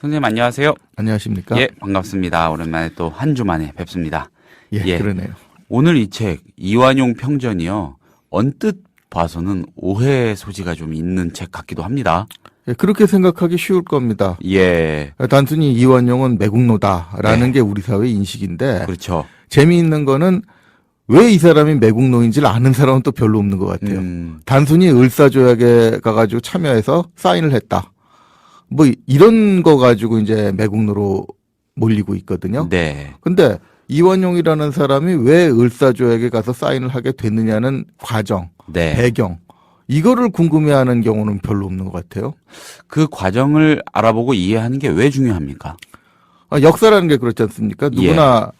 선생님 안녕하세요. 안녕하십니까? 예, 반갑습니다. 오랜만에 또 한 주 만에 뵙습니다. 예, 그러네요. 오늘 이 책 이완용 평전이요. 언뜻 봐서는 오해 소지가 좀 있는 책 같기도 합니다. 예, 그렇게 생각하기 쉬울 겁니다. 예, 단순히 이완용은 매국노다라는 네. 게 우리 사회 인식인데 그렇죠. 재미있는 거는 왜 이 사람이 매국노인지를 아는 사람은 또 별로 없는 것 같아요. 단순히 을사조약에 가가지고 참여해서 사인을 했다. 뭐 이런 거 가지고 이제 매국노로 몰리고 있거든요. 네, 근데 이완용이라는 사람이 왜 을사조약에 가서 사인을 하게 됐느냐는 과정, 네. 배경 이거를 궁금해하는 경우는 별로 없는 것 같아요. 그 과정을 알아보고 이해하는 게 왜 중요합니까? 역사라는 게 그렇지 않습니까? 누구나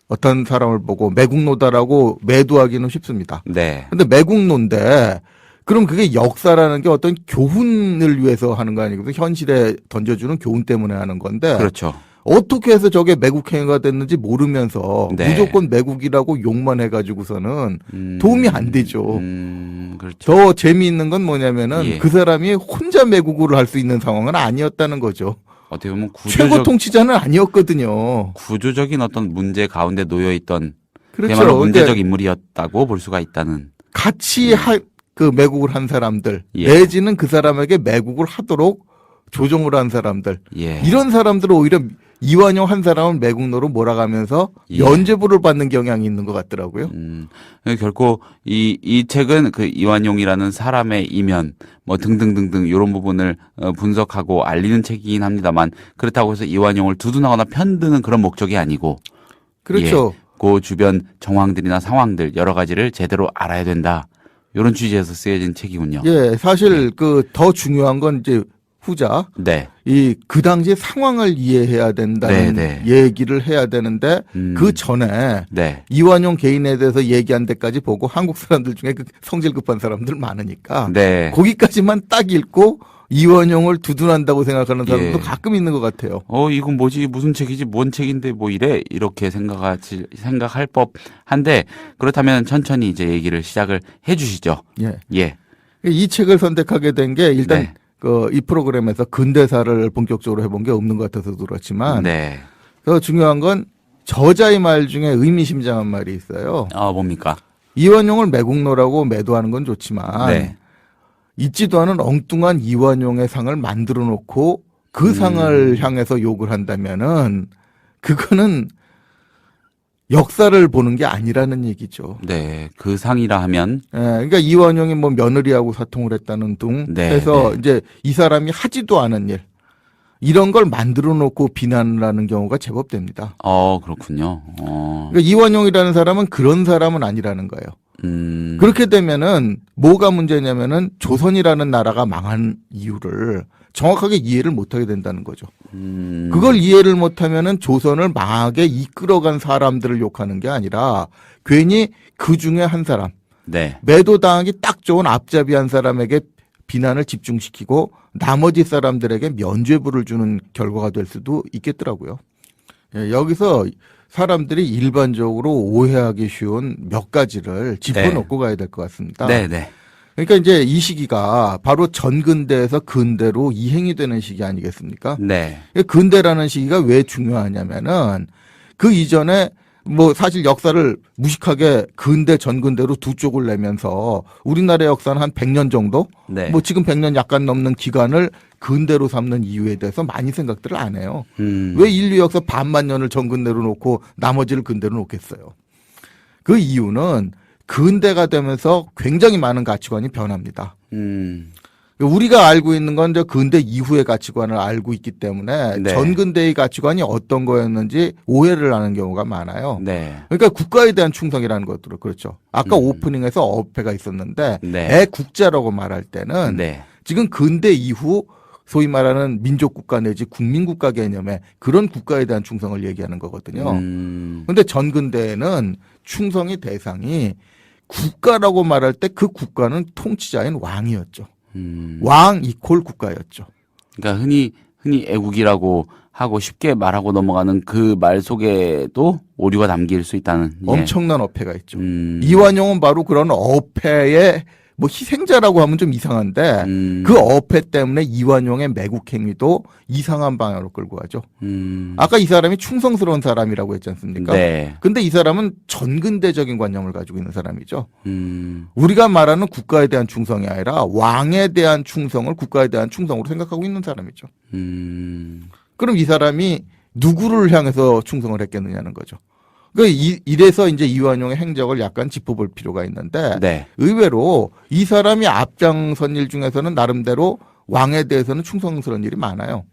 어떤 사람을 보고 매국노다라고 매도하기는 쉽습니다. 네, 근데 매국노인데 그럼 그게 역사라는 게 어떤 교훈을 위해서 하는 거 아니고 현실에 던져주는 교훈 때문에 하는 건데 그렇죠. 어떻게 해서 저게 매국행위가 됐는지 모르면서 네. 무조건 매국이라고 욕만 해가지고서는 도움이 안 되죠. 그렇죠. 더 재미있는 건 뭐냐면은 예. 그 사람이 혼자 매국을 할 수 있는 상황은 아니었다는 거죠. 어떻게 보면 최고 통치자는 아니었거든요. 구조적인 어떤 문제 가운데 놓여 있던 그렇죠. 그야말로 문제적 근데 인물이었다고 볼 수가 있다는. 같이 그 매국을 한 사람들 예. 내지는 그 사람에게 매국을 하도록 조정을 한 사람들 예. 이런 사람들은 오히려 이완용 한 사람은 매국노로 몰아가면서 예. 면죄부를 받는 경향이 있는 것 같더라고요. 결코 이 책은 그 이완용이라는 사람의 이면 뭐 등등등등 이런 부분을 분석하고 알리는 책이긴 합니다만 그렇다고 해서 이완용을 두둔하거나 편드는 그런 목적이 아니고 그렇죠. 그 주변 정황들이나 상황들 여러 가지를 제대로 알아야 된다. 이런 취지에서 쓰여진 책이군요. 예, 사실 그 더 중요한 건 이제 후자 네. 그 당시 상황을 이해해야 된다는 네. 얘기를 해야 되는데 그 전에 네. 이완용 개인에 대해서 얘기한 데까지 보고 한국 사람들 중에 그 성질 급한 사람들 많으니까 네. 거기까지만 딱 읽고 이완용을 두둔한다고 생각하는 사람도 예. 가끔 있는 것 같아요. 이건 뭐지? 무슨 책이지? 뭔 책인데 뭐 이래? 이렇게 생각할 법한데 그렇다면 천천히 이제 얘기를 시작을 해 주시죠. 예. 예. 이 책을 선택하게 된 게 일단 네. 이 프로그램에서 근대사를 본격적으로 해본 게 없는 것 같아서 그렇지만 네. 더 중요한 건 저자의 말 중에 의미심장한 말이 있어요. 뭡니까? 이완용을 매국노라고 매도하는 건 좋지만 네. 있지도 않은 엉뚱한 이완용의 상을 만들어 놓고 그 상을 향해서 욕을 한다면은 그거는 역사를 보는 게 아니라는 얘기죠. 네. 그 상이라 하면 예, 그러니까 이완용이 뭐 며느리하고 사통을 했다는 둥 네, 해서 네. 이제 이 사람이 하지도 않은 일 이런 걸 만들어 놓고 비난을 하는 경우가 제법 됩니다. 그렇군요. 그러니까 이완용이라는 사람은 그런 사람은 아니라는 거예요. 그렇게 되면은 뭐가 문제냐면은 조선이라는 나라가 망한 이유를 정확하게 이해를 못하게 된다는 거죠. 그걸 이해를 못하면은 조선을 망하게 이끌어간 사람들을 욕하는 게 아니라 괜히 그 중에 한 사람 네. 매도당하기 딱 좋은 앞잡이 한 사람에게 비난을 집중시키고 나머지 사람들에게 면죄부를 주는 결과가 될 수도 있겠더라고요. 예, 여기서 사람들이 일반적으로 오해하기 쉬운 몇 가지를 짚어놓고 가야 될 것 같습니다. 네, 네. 그러니까 이제 이 시기가 바로 전근대에서 근대로 이행이 되는 시기 아니겠습니까? 네. 근대라는 시기가 왜 중요하냐면은 그 이전에 뭐 사실 역사를 무식하게 근대 전근대로 두 쪽을 내면서 우리나라 역사는 한 100년 정도 네. 뭐 지금 100년 약간 넘는 기간을 근대로 삼는 이유에 대해서 많이 생각들을 안 해요. 왜 인류 역사 반만 년을 전근대로 놓고 나머지를 근대로 놓겠어요. 그 이유는 근대가 되면서 굉장히 많은 가치관이 변합니다. 우리가 알고 있는 건 저 근대 이후의 가치관을 알고 있기 때문에 네. 전근대의 가치관이 어떤 거였는지 오해를 하는 경우가 많아요. 네. 그러니까 국가에 대한 충성이라는 것들을 그렇죠. 아까 오프닝에서 어폐가 있었는데 네. 애국자라고 말할 때는 네. 지금 근대 이후 소위 말하는 민족국가 내지 국민국가 개념의 그런 국가에 대한 충성을 얘기하는 거거든요. 그런데 전근대에는 충성의 대상이 국가라고 말할 때 그 국가는 통치자인 왕이었죠. 왕 이퀄 국가였죠. 그러니까 흔히 애국이라고 하고 쉽게 말하고 넘어가는 그 말 속에도 오류가 담길 수 있다는. 예. 엄청난 어폐가 있죠. 이완용은 바로 그런 어폐의 뭐 희생자라고 하면 좀 이상한데 그 어폐 때문에 이완용의 매국 행위도 이상한 방향으로 끌고 가죠. 아까 이 사람이 충성스러운 사람이라고 했지 않습니까? 네. 근데 이 사람은 전근대적인 관념을 가지고 있는 사람이죠. 우리가 말하는 국가에 대한 충성이 아니라 왕에 대한 충성을 국가에 대한 충성으로 생각하고 있는 사람이죠. 그럼 이 사람이 누구를 향해서 충성을 했겠느냐는 거죠. 이래서 이제 이완용의 행적을 약간 짚어볼 필요가 있는데 네. 의외로 이 사람이 앞장선 일 중에서는 나름대로 왕에 대해서는 충성스러운 일이 많아요.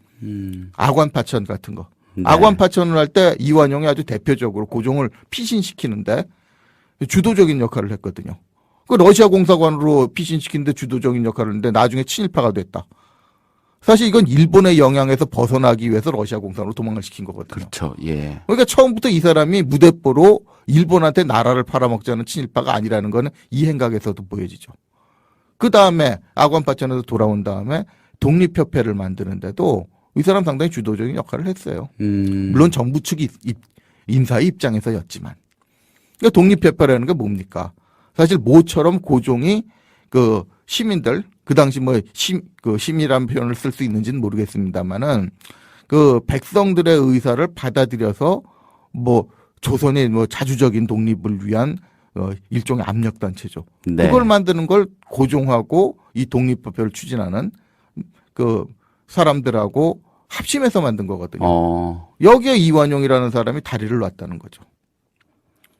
아관파천 같은 거. 네. 아관파천을 할 때 이완용이 아주 대표적으로 고종을 피신시키는데 주도적인 역할을 했거든요. 그 러시아 공사관으로 피신시키는데 주도적인 역할을 했는데 나중에 친일파가 됐다. 사실 이건 일본의 영향에서 벗어나기 위해서 러시아 공산으로 도망을 시킨 거거든요. 그렇죠. 예. 그러니까 처음부터 이 사람이 무대뽀로 일본한테 나라를 팔아먹자는 친일파가 아니라는 거는 이 행각에서도 보여지죠. 그 다음에 아관파천에서 돌아온 다음에 독립협회를 만드는데도 이 사람 상당히 주도적인 역할을 했어요. 물론 정부 측 인사의 입장에서였지만. 그러니까 독립협회라는 게 뭡니까? 사실 모처럼 고종이 그 시민들 그 당시 뭐 시민이라는 표현을 쓸 수 있는지는 모르겠습니다만은 그 백성들의 의사를 받아들여서 뭐 조선의 뭐 자주적인 독립을 위한 일종의 압력 단체죠. 네. 그걸 만드는 걸 고종하고 이 독립협회를 추진하는 그 사람들하고 합심해서 만든 거거든요. 여기에 이완용이라는 사람이 다리를 놨다는 거죠.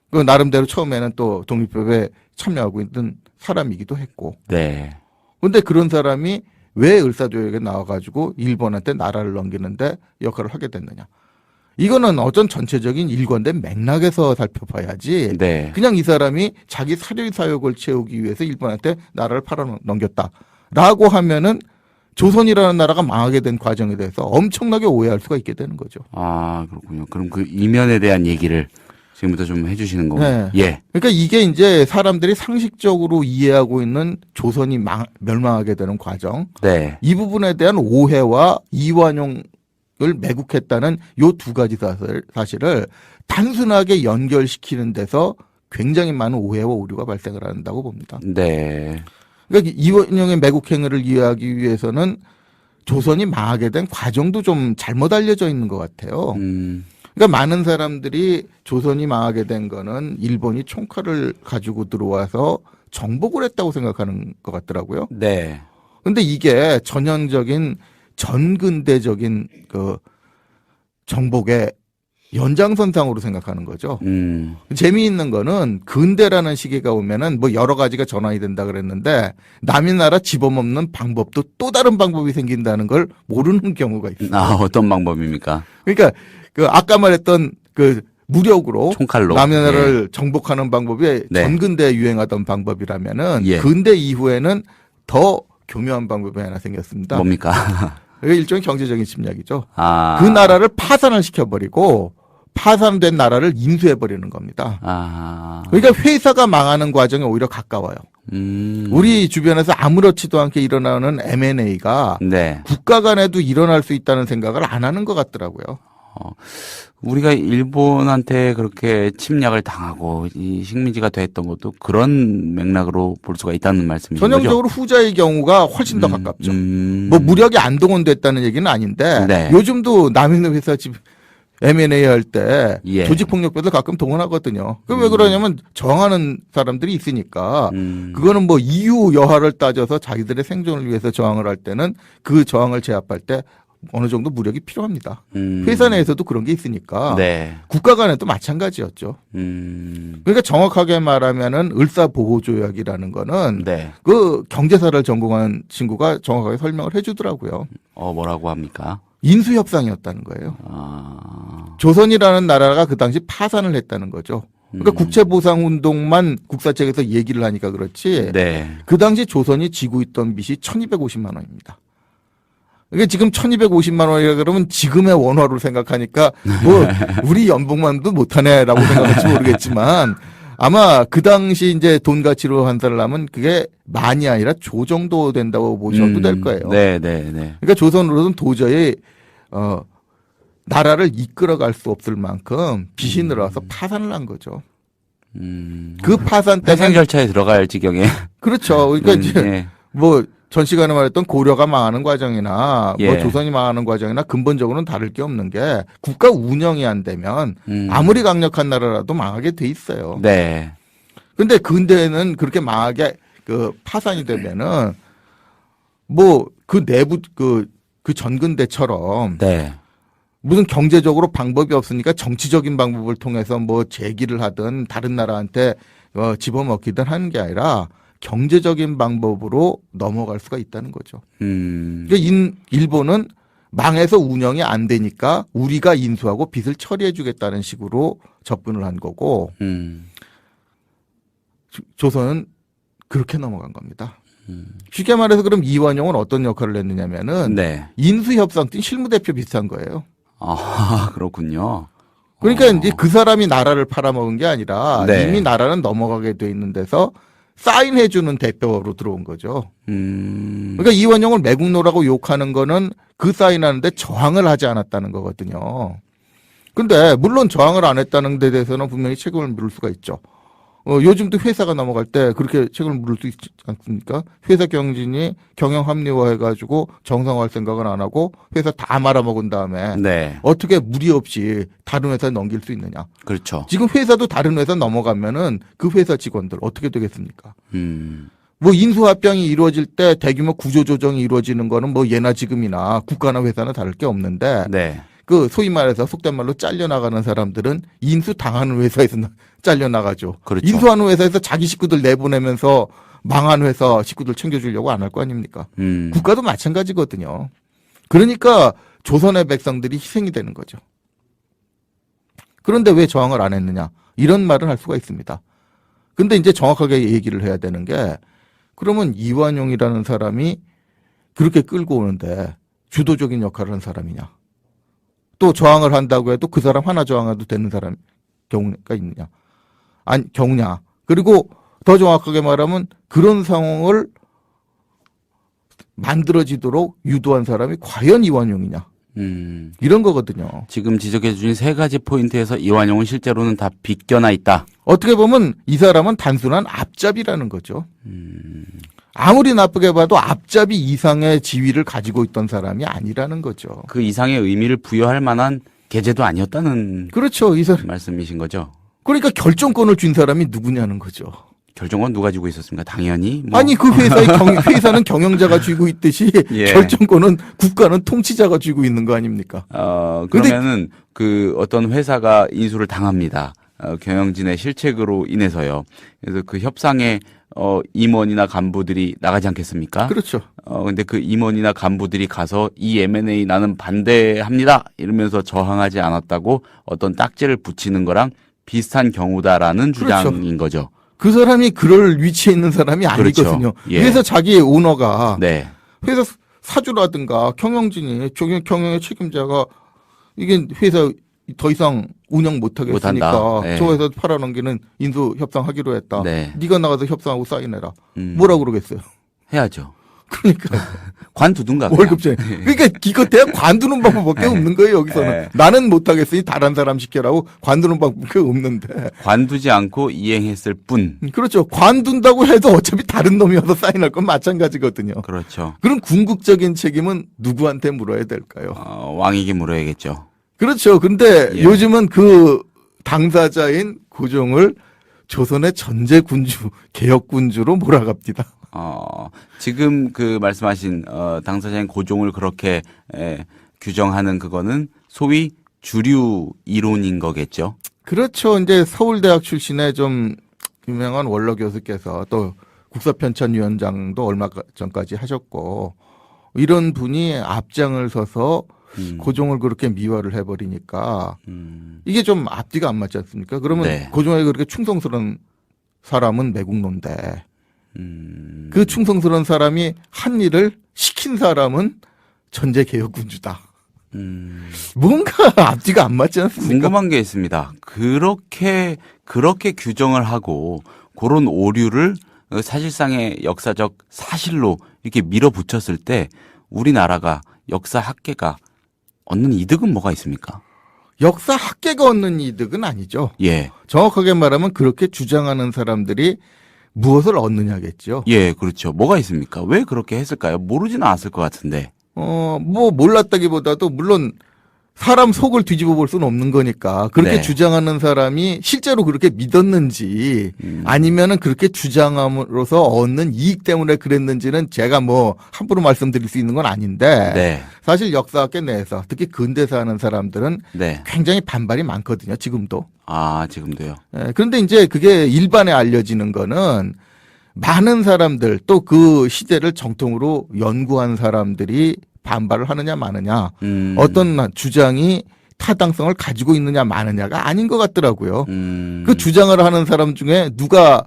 그 나름대로 처음에는 또 독립협회에 참여하고 있던 사람이기도 했고. 네. 근데 그런 사람이 왜 을사조약에 나와가지고 일본한테 나라를 넘기는데 역할을 하게 됐느냐. 이거는 어떤 전체적인 일관된 맥락에서 살펴봐야지. 네. 그냥 이 사람이 자기 사료의 사욕을 채우기 위해서 일본한테 나라를 팔아넘겼다라고 하면은 조선이라는 나라가 망하게 된 과정에 대해서 엄청나게 오해할 수가 있게 되는 거죠. 아, 그렇군요. 그럼 그 이면에 대한 얘기를 지금부터 좀 해주시는 거군요. 네. 예. 그러니까 이게 이제 사람들이 상식적으로 이해하고 있는 조선이 멸망하게 되는 과정. 네. 이 부분에 대한 오해와 이완용을 매국했다는 요 두 가지 사실을 단순하게 연결시키는 데서 굉장히 많은 오해와 오류가 발생을 한다고 봅니다. 네. 그러니까 이완용의 매국 행위를 이해하기 위해서는 조선이 망하게 된 과정도 좀 잘못 알려져 있는 것 같아요. 그러니까 많은 사람들이 조선이 망하게 된 거는 일본이 총칼을 가지고 들어와서 정복을 했다고 생각하는 것 같더라고요. 네. 근데 이게 전형적인 전근대적인 그 정복의 연장선상으로 생각하는 거죠. 재미있는 거는 근대라는 시기가 오면은 뭐 여러 가지가 전환이 된다 그랬는데 남의 나라 집어먹는 방법도 또 다른 방법이 생긴다는 걸 모르는 경우가 있어요. 아, 어떤 방법입니까? 그러니까 그 아까 말했던 그 무력으로 총칼로 남의 나라를 정복하는 방법이 네. 전근대에 유행하던 방법이라면은 예. 근대 이후에는 더 교묘한 방법이 하나 생겼습니다. 뭡니까? 이게 일종의 경제적인 침략이죠. 아. 그 나라를 파산을 시켜버리고 파산된 나라를 인수해버리는 겁니다. 아. 그러니까 회사가 망하는 과정에 오히려 가까워요. 우리 주변에서 아무렇지도 않게 일어나는 M&A가 네. 국가 간에도 일어날 수 있다는 생각을 안 하는 것 같더라고요. 우리가 일본한테 그렇게 침략을 당하고 이 식민지가 됐던 것도 그런 맥락으로 볼 수가 있다는 말씀이신 거죠? 전형적으로 후자의 경우가 훨씬 더 가깝죠. 뭐 무력이 안 동원됐다는 얘기는 아닌데 네. 요즘도 남의 회사 집 M&A 할 때 예. 조직폭력배들 가끔 동원하거든요. 그 왜 그러냐면 저항하는 사람들이 있으니까 그거는 뭐 이유 여하를 따져서 자기들의 생존을 위해서 저항을 할 때는 그 저항을 제압할 때 어느 정도 무력이 필요합니다. 회사 내에서도 그런 게 있으니까 네. 국가 간에도 마찬가지였죠. 그러니까 정확하게 말하면은 을사보호조약이라는 거는 네. 그 경제사를 전공한 친구가 정확하게 설명을 해주더라고요. 뭐라고 합니까? 인수협상이었다는 거예요. 아. 조선이라는 나라가 그 당시 파산을 했다는 거죠. 그러니까 국채보상운동만 국사책에서 얘기를 하니까 그렇지. 네. 그 당시 조선이 지고 있던 빚이 1250만 원입니다. 이게 지금 1250만 원이라 그러면 지금의 원화로 생각하니까 뭐 우리 연봉만도 못하네라고 생각할지 모르겠지만 아마 그 당시 이제 돈 가치로 환산을 하면 그게 만이 아니라 조 정도 된다고 보셔도 될 거예요. 네, 네, 네. 그러니까 조선으로는 도저히 나라를 이끌어갈 수 없을 만큼 빚이 늘어서 파산을 한 거죠. 그 파산 회생 때문에 절차에 들어가야 할 지경에. 그렇죠. 그러니까 이제 예. 뭐 전 시간에 말했던 고려가 망하는 과정이나 뭐 예. 조선이 망하는 과정이나 근본적으로는 다를 게 없는 게 국가 운영이 안 되면 음. 아무리 강력한 나라라도 망하게 돼 있어요. 네. 근데 근대는 그렇게 망하게 그 파산이 되면은 뭐 그 내부 그 전근대처럼 네. 무슨 경제적으로 방법이 없으니까 정치적인 방법을 통해서 뭐 제기를 하든 다른 나라한테 집어먹기든 하는 게 아니라 경제적인 방법으로 넘어갈 수가 있다는 거죠. 그러니까 일본은 망해서 운영이 안 되니까 우리가 인수하고 빚을 처리해 주겠다는 식으로 접근을 한 거고 조선은 그렇게 넘어간 겁니다. 쉽게 말해서 그럼 이완용은 어떤 역할을 했느냐면은 네. 인수협상팀 실무대표 비슷한 거예요. 아, 그렇군요. 그러니까 이제 그 사람이 나라를 팔아먹은 게 아니라 네. 이미 나라는 넘어가게 돼 있는 데서 사인해주는 대표로 들어온 거죠. 그러니까 이완용을 매국노라고 욕하는 거는 그 사인하는데 저항을 하지 않았다는 거거든요. 근데 물론 저항을 안 했다는 데 대해서는 분명히 책임을 물을 수가 있죠. 요즘도 회사가 넘어갈 때 그렇게 책임을 물을 수 있지 않습니까? 회사 경진이 경영 합리화해가지고 정상화할 생각은 안 하고 회사 다 말아먹은 다음에 네. 어떻게 무리 없이 다른 회사에 넘길 수 있느냐. 그렇죠. 지금 회사도 다른 회사 넘어가면은 그 회사 직원들 어떻게 되겠습니까? 뭐 인수합병이 이루어질 때 대규모 구조조정이 이루어지는 거는 뭐 예나 지금이나 국가나 회사는 다를 게 없는데 네. 그 소위 말해서 속된 말로 잘려나가는 사람들은 인수 당하는 회사에서 잘려나가죠. 그렇죠. 인수하는 회사에서 자기 식구들 내보내면서 망한 회사 식구들 챙겨주려고 안 할 거 아닙니까? 국가도 마찬가지거든요. 그러니까 조선의 백성들이 희생이 되는 거죠. 그런데 왜 저항을 안 했느냐? 이런 말은 할 수가 있습니다. 근데 이제 정확하게 얘기를 해야 되는 게 그러면 이완용이라는 사람이 그렇게 끌고 오는데 주도적인 역할을 한 사람이냐? 또 저항을 한다고 해도 그 사람 하나 저항해도 되는 사람 경우가 있느냐? 아니, 경우냐? 그리고 더 정확하게 말하면 그런 상황을 만들어지도록 유도한 사람이 과연 이완용이냐? 이런 거거든요. 지금 지적해 주신 세 가지 포인트에서 이완용은 실제로는 다 비껴나 있다. 어떻게 보면 이 사람은 단순한 앞잡이라는 거죠. 아무리 나쁘게 봐도 앞잡이 이상의 지위를 가지고 있던 사람이 아니라는 거죠. 그 이상의 의미를 부여할 만한 계제도 아니었다는 그렇죠. 이 사람. 말씀이신 거죠. 그러니까 결정권을 준 사람이 누구냐는 거죠. 결정권 누가 쥐고 있었습니까? 당연히. 뭐. 아니 그 회사는 경영자가 쥐고 있듯이 예. 결정권은 국가는 통치자가 쥐고 있는 거 아닙니까? 그러면은 그 어떤 회사가 인수를 당합니다. 경영진의 실책으로 인해서요. 그래서 그 협상에 임원이나 간부들이 나가지 않겠습니까? 그렇죠. 근데 그 임원이나 간부들이 가서 이 M&A 나는 반대합니다. 이러면서 저항하지 않았다고 어떤 딱지를 붙이는 거랑 비슷한 경우다라는 그렇죠. 주장인 거죠. 그 사람이 그럴 위치에 있는 사람이 그렇죠. 아니거든요. 예. 회사 자기의 오너가 네. 회사 사주라든가 경영진이 경영의 책임자가 이게 회사 더 이상 운영 못하겠으니까 못한다. 네. 저 회사 팔아넘기는 인수 협상하기로 했다. 네. 네가 나가서 협상하고 사인해라. 뭐라 그러겠어요? 해야죠. 그러니까 관두든가. 월급제. 그러니까 기껏해야 관두는 방법밖에 없는 거예요. 여기서는 네. 나는 못하겠으니 다른 사람 시켜라고 관두는 방법밖에 없는데. 관두지 않고 이행했을 뿐. 그렇죠. 관둔다고 해도 어차피 다른 놈이 와서 사인할 건 마찬가지거든요. 그렇죠. 그럼 궁극적인 책임은 누구한테 물어야 될까요? 왕에게 물어야겠죠. 그렇죠. 근데 예. 요즘은 그 당사자인 고종을 조선의 전제군주, 개혁군주로 몰아갑니다. 지금 그 말씀하신 당사자인 고종을 그렇게 규정하는 그거는 소위 주류 이론인 거겠죠. 그렇죠. 이제 서울대학 출신의 좀 유명한 원로 교수께서 또 국사편찬위원장도 얼마 전까지 하셨고 이런 분이 앞장을 서서 고종을 그렇게 미화를 해버리니까 이게 좀 앞뒤가 안 맞지 않습니까? 그러면 네. 고종에게 그렇게 충성스러운 사람은 매국노인데 그 충성스러운 사람이 한 일을 시킨 사람은 전제개혁군주다. 뭔가 앞뒤가 안 맞지 않습니까? 궁금한 게 있습니다. 그렇게 규정을 하고 그런 오류를 사실상의 역사적 사실로 이렇게 밀어붙였을 때 우리나라가 역사 학계가 얻는 이득은 뭐가 있습니까? 역사 학계가 얻는 이득은 아니죠. 예. 정확하게 말하면 그렇게 주장하는 사람들이 무엇을 얻느냐겠죠. 예, 그렇죠. 뭐가 있습니까? 왜 그렇게 했을까요? 모르지는 않았을 것 같은데. 뭐 몰랐다기보다도 물론 사람 속을 뒤집어 볼 수는 없는 거니까 그렇게 네. 주장하는 사람이 실제로 그렇게 믿었는지 아니면은 그렇게 주장함으로써 얻는 이익 때문에 그랬는지는 제가 뭐 함부로 말씀드릴 수 있는 건 아닌데 네. 사실 역사학계 내에서 특히 근대사 하는 사람들은 네. 굉장히 반발이 많거든요. 지금도. 아, 지금도요. 그런데 이제 그게 일반에 알려지는 거는 많은 사람들 또 그 시대를 정통으로 연구한 사람들이 반발을 하느냐 마느냐 어떤 주장이 타당성을 가지고 있느냐 마느냐가 아닌 것 같더라고요. 그 주장을 하는 사람 중에 누가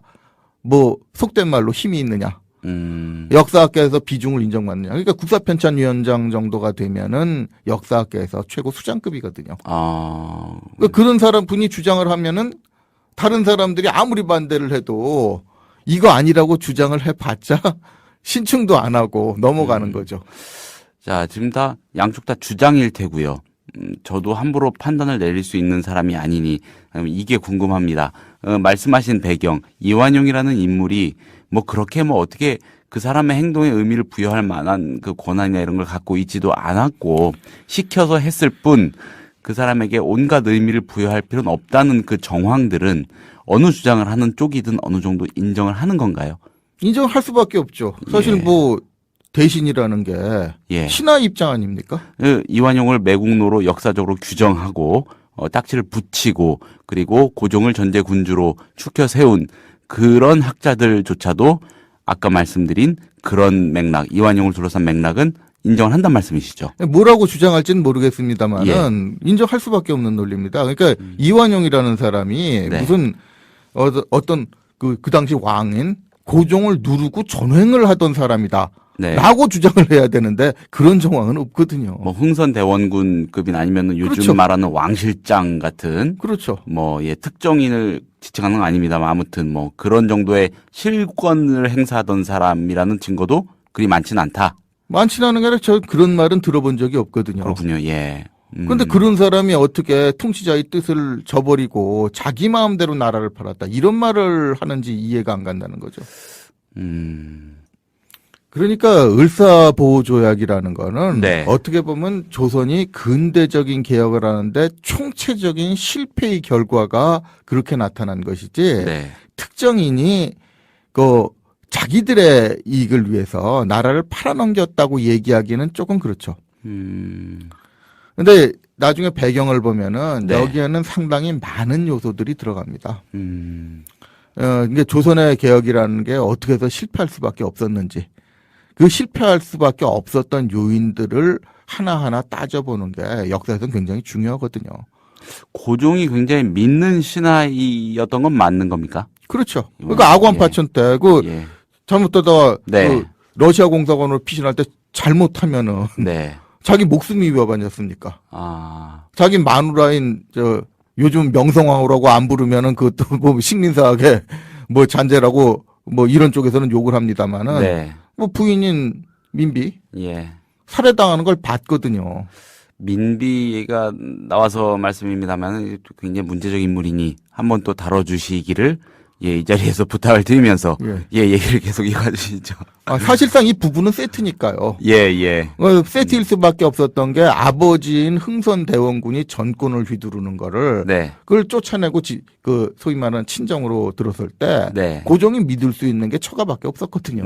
뭐 속된 말로 힘이 있느냐. 역사학계에서 비중을 인정받느냐. 그러니까 국사편찬위원장 정도가 되면은 역사학계에서 최고 수장급이거든요. 아. 그러니까 그런 사람 분이 주장을 하면은 다른 사람들이 아무리 반대를 해도 이거 아니라고 주장을 해봤자 신청도 안 하고 넘어가는 거죠. 자, 지금 다 양쪽 다 주장일 테고요. 저도 함부로 판단을 내릴 수 있는 사람이 아니니 이게 궁금합니다. 말씀하신 배경 이완용이라는 인물이 뭐 그렇게 뭐 어떻게 그 사람의 행동에 의미를 부여할 만한 그 권한이나 이런 걸 갖고 있지도 않았고 시켜서 했을 뿐 그 사람에게 온갖 의미를 부여할 필요는 없다는 그 정황들은 어느 주장을 하는 쪽이든 어느 정도 인정을 하는 건가요? 인정할 수밖에 없죠. 사실 예. 뭐 대신이라는 게 예. 신하 입장 아닙니까? 이완용을 매국노로 역사적으로 규정하고 딱지를 붙이고 그리고 고종을 전제 군주로 추켜 세운 그런 학자들조차도 아까 말씀드린 그런 맥락, 이완용을 둘러싼 맥락은 인정을 한단 말씀이시죠. 뭐라고 주장할지는 모르겠습니다만은 인정할 수밖에 없는 논리입니다. 그러니까 이완용이라는 사람이 네. 무슨 어떤 그 당시 왕인 고종을 누르고 전횡을 하던 사람이다. 네. 라고 주장을 해야 되는데 그런 정황은 없거든요. 뭐 흥선대원군급인 아니면 요즘 그렇죠. 말하는 왕실장 같은 그렇죠. 뭐 예, 특정인을 지칭하는 건 아닙니다만 아무튼 뭐 그런 정도의 실권을 행사하던 사람이라는 증거도 그리 많지는 않다. 많지는 않은 게 아니라 저 그런 말은 들어본 적이 없거든요. 그렇군요. 예. 그런데 그런 사람이 어떻게 통치자의 뜻을 저버리고 자기 마음대로 나라를 팔았다. 이런 말을 하는지 이해가 안 간다는 거죠. 그러니까 을사보호조약이라는 거는 네. 어떻게 보면 조선이 근대적인 개혁을 하는데 총체적인 실패의 결과가 그렇게 나타난 것이지 네. 특정인이 그 자기들의 이익을 위해서 나라를 팔아넘겼다고 얘기하기는 조금 그렇죠. 근데 나중에 배경을 보면은 네. 여기에는 상당히 많은 요소들이 들어갑니다. 이게 조선의 개혁이라는 게 어떻게 해서 실패할 수밖에 없었는지 그 실패할 수밖에 없었던 요인들을 하나하나 따져보는 게 역사에서는 굉장히 중요하거든요. 고종이 굉장히 믿는 신하이었던 건 맞는 겁니까? 그렇죠. 그러니까 아관 파천 때 그 예. 잘못하다가 네. 그 러시아 공사관으로 피신할 때 잘못하면은 네. 자기 목숨이 위협 아니었습니까? 아. 자기 마누라인 저 요즘 명성황후라고 안 부르면은 그것도 뭐 식민사학에 뭐 잔재라고 뭐 이런 쪽에서는 욕을 합니다만은 네. 뭐 부인인 민비 예. 살해당하는 걸 봤거든요. 민비가 나와서 말씀입니다만 굉장히 문제적 인물이니 한번 또 다뤄주시기를 예, 이 자리에서 부탁을 드리면서 예, 얘기를 계속 이어가주시죠. 사실상 이 부부는 세트니까요. 예, 예. 세트일 수밖에 없었던 게 아버지인 흥선대원군이 전권을 휘두르는 거를 네. 그걸 쫓아내고 그 소위 말하는 친정으로 들어설 때 네. 고종이 믿을 수 있는 게 처가밖에 없었거든요.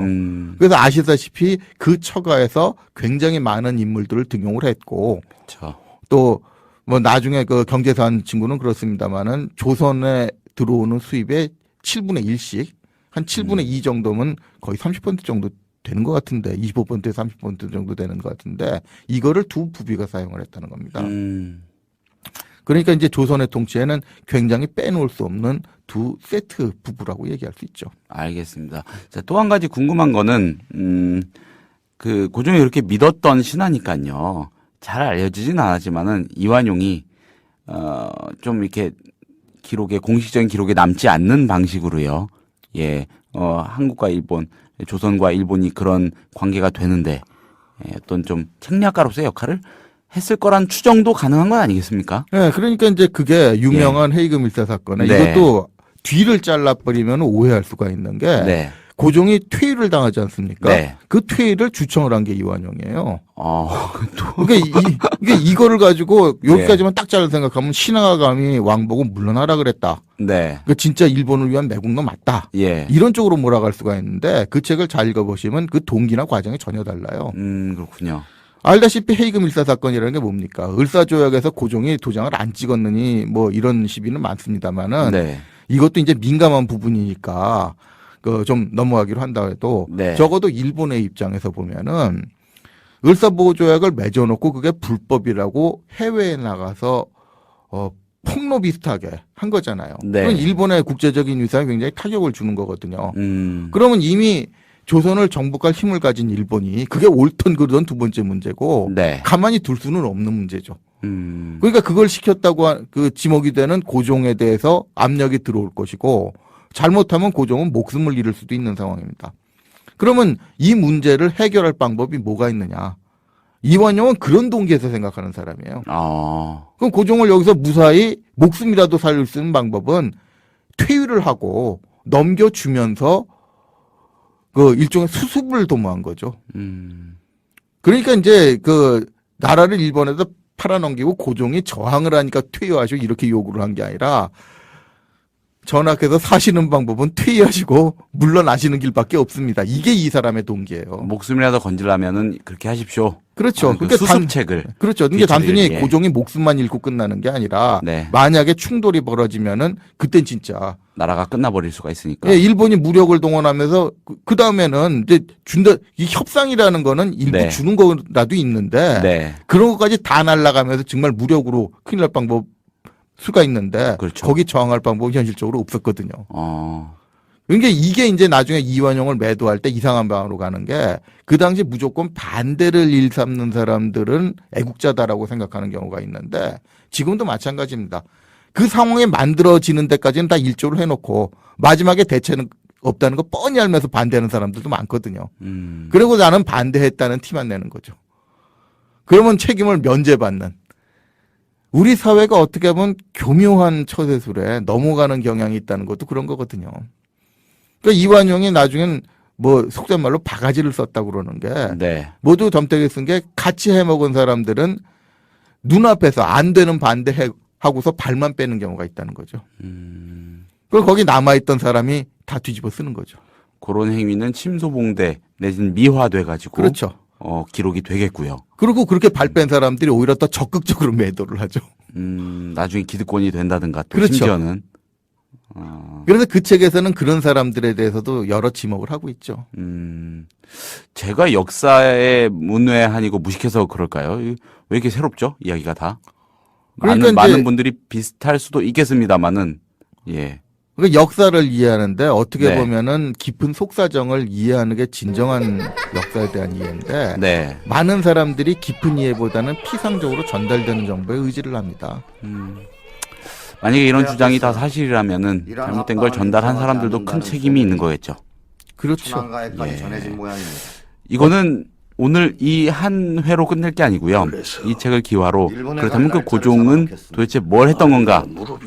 그래서 아시다시피 그 처가에서 굉장히 많은 인물들을 등용을 했고 그렇죠. 또 뭐 나중에 그 경제사한 친구는 그렇습니다만은 조선에 들어오는 수입의 7분의 1씩 한 7분의 2 정도면 거의 30% 정도 되는 것 같은데 25%, 30% 정도 되는 것 같은데 이거를 두 부비가 사용을 했다는 겁니다. 그러니까 이제 조선의 통치에는 굉장히 빼놓을 수 없는 두 세트 부부라고 얘기할 수 있죠. 알겠습니다. 자, 또 한 가지 궁금한 거는 그 고종이 그렇게 믿었던 신하니까요. 잘 알려지진 않았지만은 이완용이 좀 이렇게 기록에 공식적인 기록에 남지 않는 방식으로요. 예, 한국과 일본, 조선과 일본이 그런 관계가 되는데 어떤 좀 책략가로서의 역할을 했을 거란 추정도 가능한 건 아니겠습니까? 네, 그러니까 이제 그게 유명한 헤이그 밀사 사건에 네. 이것도 뒤를 잘라버리면 오해할 수가 있는 게 네. 고종이 퇴위를 당하지 않습니까? 네. 그 퇴위를 주청을 한 게 이완용이에요. 또. 그러니까 이거를 가지고 여기까지만 딱 잘라 생각하면 신하가 감히 왕보고 물러나라 그랬다. 네. 그 진짜 일본을 위한 매국노 맞다. 예. 이런 쪽으로 몰아갈 수가 있는데 그 책을 잘 읽어보시면 그 동기나 과정이 전혀 달라요. 그렇군요. 알다시피 헤이그 밀사 사건이라는 게 뭡니까? 을사조약에서 고종이 도장을 안 찍었느니 뭐 이런 시비는 많습니다만은 네. 이것도 이제 민감한 부분이니까 그 좀 넘어가기로 한다 해도 네. 적어도 일본의 입장에서 보면은 을사보호조약을 맺어놓고 그게 불법이라고 해외에 나가서 폭로 비슷하게 한 거잖아요. 네. 그건 일본의 국제적인 위상에 굉장히 타격을 주는 거거든요. 음. 그러면 이미 조선을 정복할 힘을 가진 일본이 그게 옳든 그르든 두 번째 문제고 네. 가만히 둘 수는 없는 문제죠. 음. 그러니까 그걸 시켰다고 그 지목이 되는 고종에 대해서 압력이 들어올 것이고 잘못하면 고종은 목숨을 잃을 수도 있는 상황입니다. 그러면 이 문제를 해결할 방법이 뭐가 있느냐? 이완용은 그런 동기에서 생각하는 사람이에요. 그럼 고종을 여기서 무사히 목숨이라도 살릴 수 있는 방법은 퇴위를 하고 넘겨주면서 그 일종의 수습을 도모한 거죠. 그러니까 이제 그 나라를 일본에서 팔아넘기고 고종이 저항을 하니까 퇴위하시고 이렇게 요구를 한 게 아니라 전학해서 사시는 방법은 퇴위하시고 물러나시는 길밖에 없습니다. 이게 이 사람의 동기예요. 목숨이라도 건지려면은 그렇게 하십시오. 그렇죠. 그 수습책을. 그렇죠. 이게 단순히 뒤처리를, 예. 고종이 목숨만 잃고 끝나는 게 아니라 네. 만약에 충돌이 벌어지면은 그땐 진짜 나라가 끝나버릴 수가 있으니까. 예, 일본이 무력을 동원하면서 그 다음에는 이제 준다 이 협상이라는 거는 일부 네. 주는 거라도 있는데 네. 그런 것까지 다 날라가면서 정말 무력으로 큰일 날 방법 수가 있는데 그렇죠. 거기 저항할 방법이 현실적으로 없었거든요. 어. 그러니까 이게 이제 나중에 이완용을 매도할 때 이상한 방향으로 가는 게 그 당시 무조건 반대를 일삼는 사람들은 애국자다라고 생각하는 경우가 있는데 지금도 마찬가지입니다. 그 상황이 만들어지는 데까지는 다 일조를 해놓고 마지막에 대체는 없다는 거 뻔히 알면서 반대하는 사람들도 많거든요. 그리고 나는 반대했다는 티만 내는 거죠. 그러면 책임을 면제받는. 우리 사회가 어떻게 보면 교묘한 처세술에 넘어가는 경향이 있다는 것도 그런 거거든요. 그러니까 이완용이 나중엔 뭐 속된 말로 바가지를 썼다고 그러는 게 네. 모두 덤태기 쓴 게 같이 해먹은 사람들은 눈앞에서 안 되는 반대하고서 발만 빼는 경우가 있다는 거죠. 그럼 거기 남아있던 사람이 다 뒤집어 쓰는 거죠. 그런 행위는 침소봉대 내지는 미화돼가지고 그렇죠. 기록이 되겠고요. 그리고 그렇게 발 뺀 사람들이 오히려 더 적극적으로 매도를 하죠. 나중에 기득권이 된다든가 또 그렇죠. 심지어는 그래서 그 책에서는 그런 사람들에 대해서도 여러 지목을 하고 있죠. 제가 역사에 문외한이고 무식해서 그럴까요? 왜 이렇게 새롭죠? 이야기가 다. 그러니까 많은 분들이 비슷할 수도 있겠습니다만은 예. 그러니까 역사를 이해하는데 어떻게 네. 보면은 깊은 속사정을 이해하는 게 진정한 역사에 대한 이해인데 네. 많은 사람들이 깊은 이해보다는 피상적으로 전달되는 정보에 의지를 합니다. 만약에 이런 주장이 다 사실이라면은 잘못된 걸 전달한 사람들도 큰 책임이 있는 거겠죠. 그렇죠. 천안가에까지 예. 전해진 모양입니다. 이거는 오늘 이 한 회로 끝낼 게 아니고요. 이 책을 기화로 그렇다면 그 고종은 도대체 뭘 했던 건가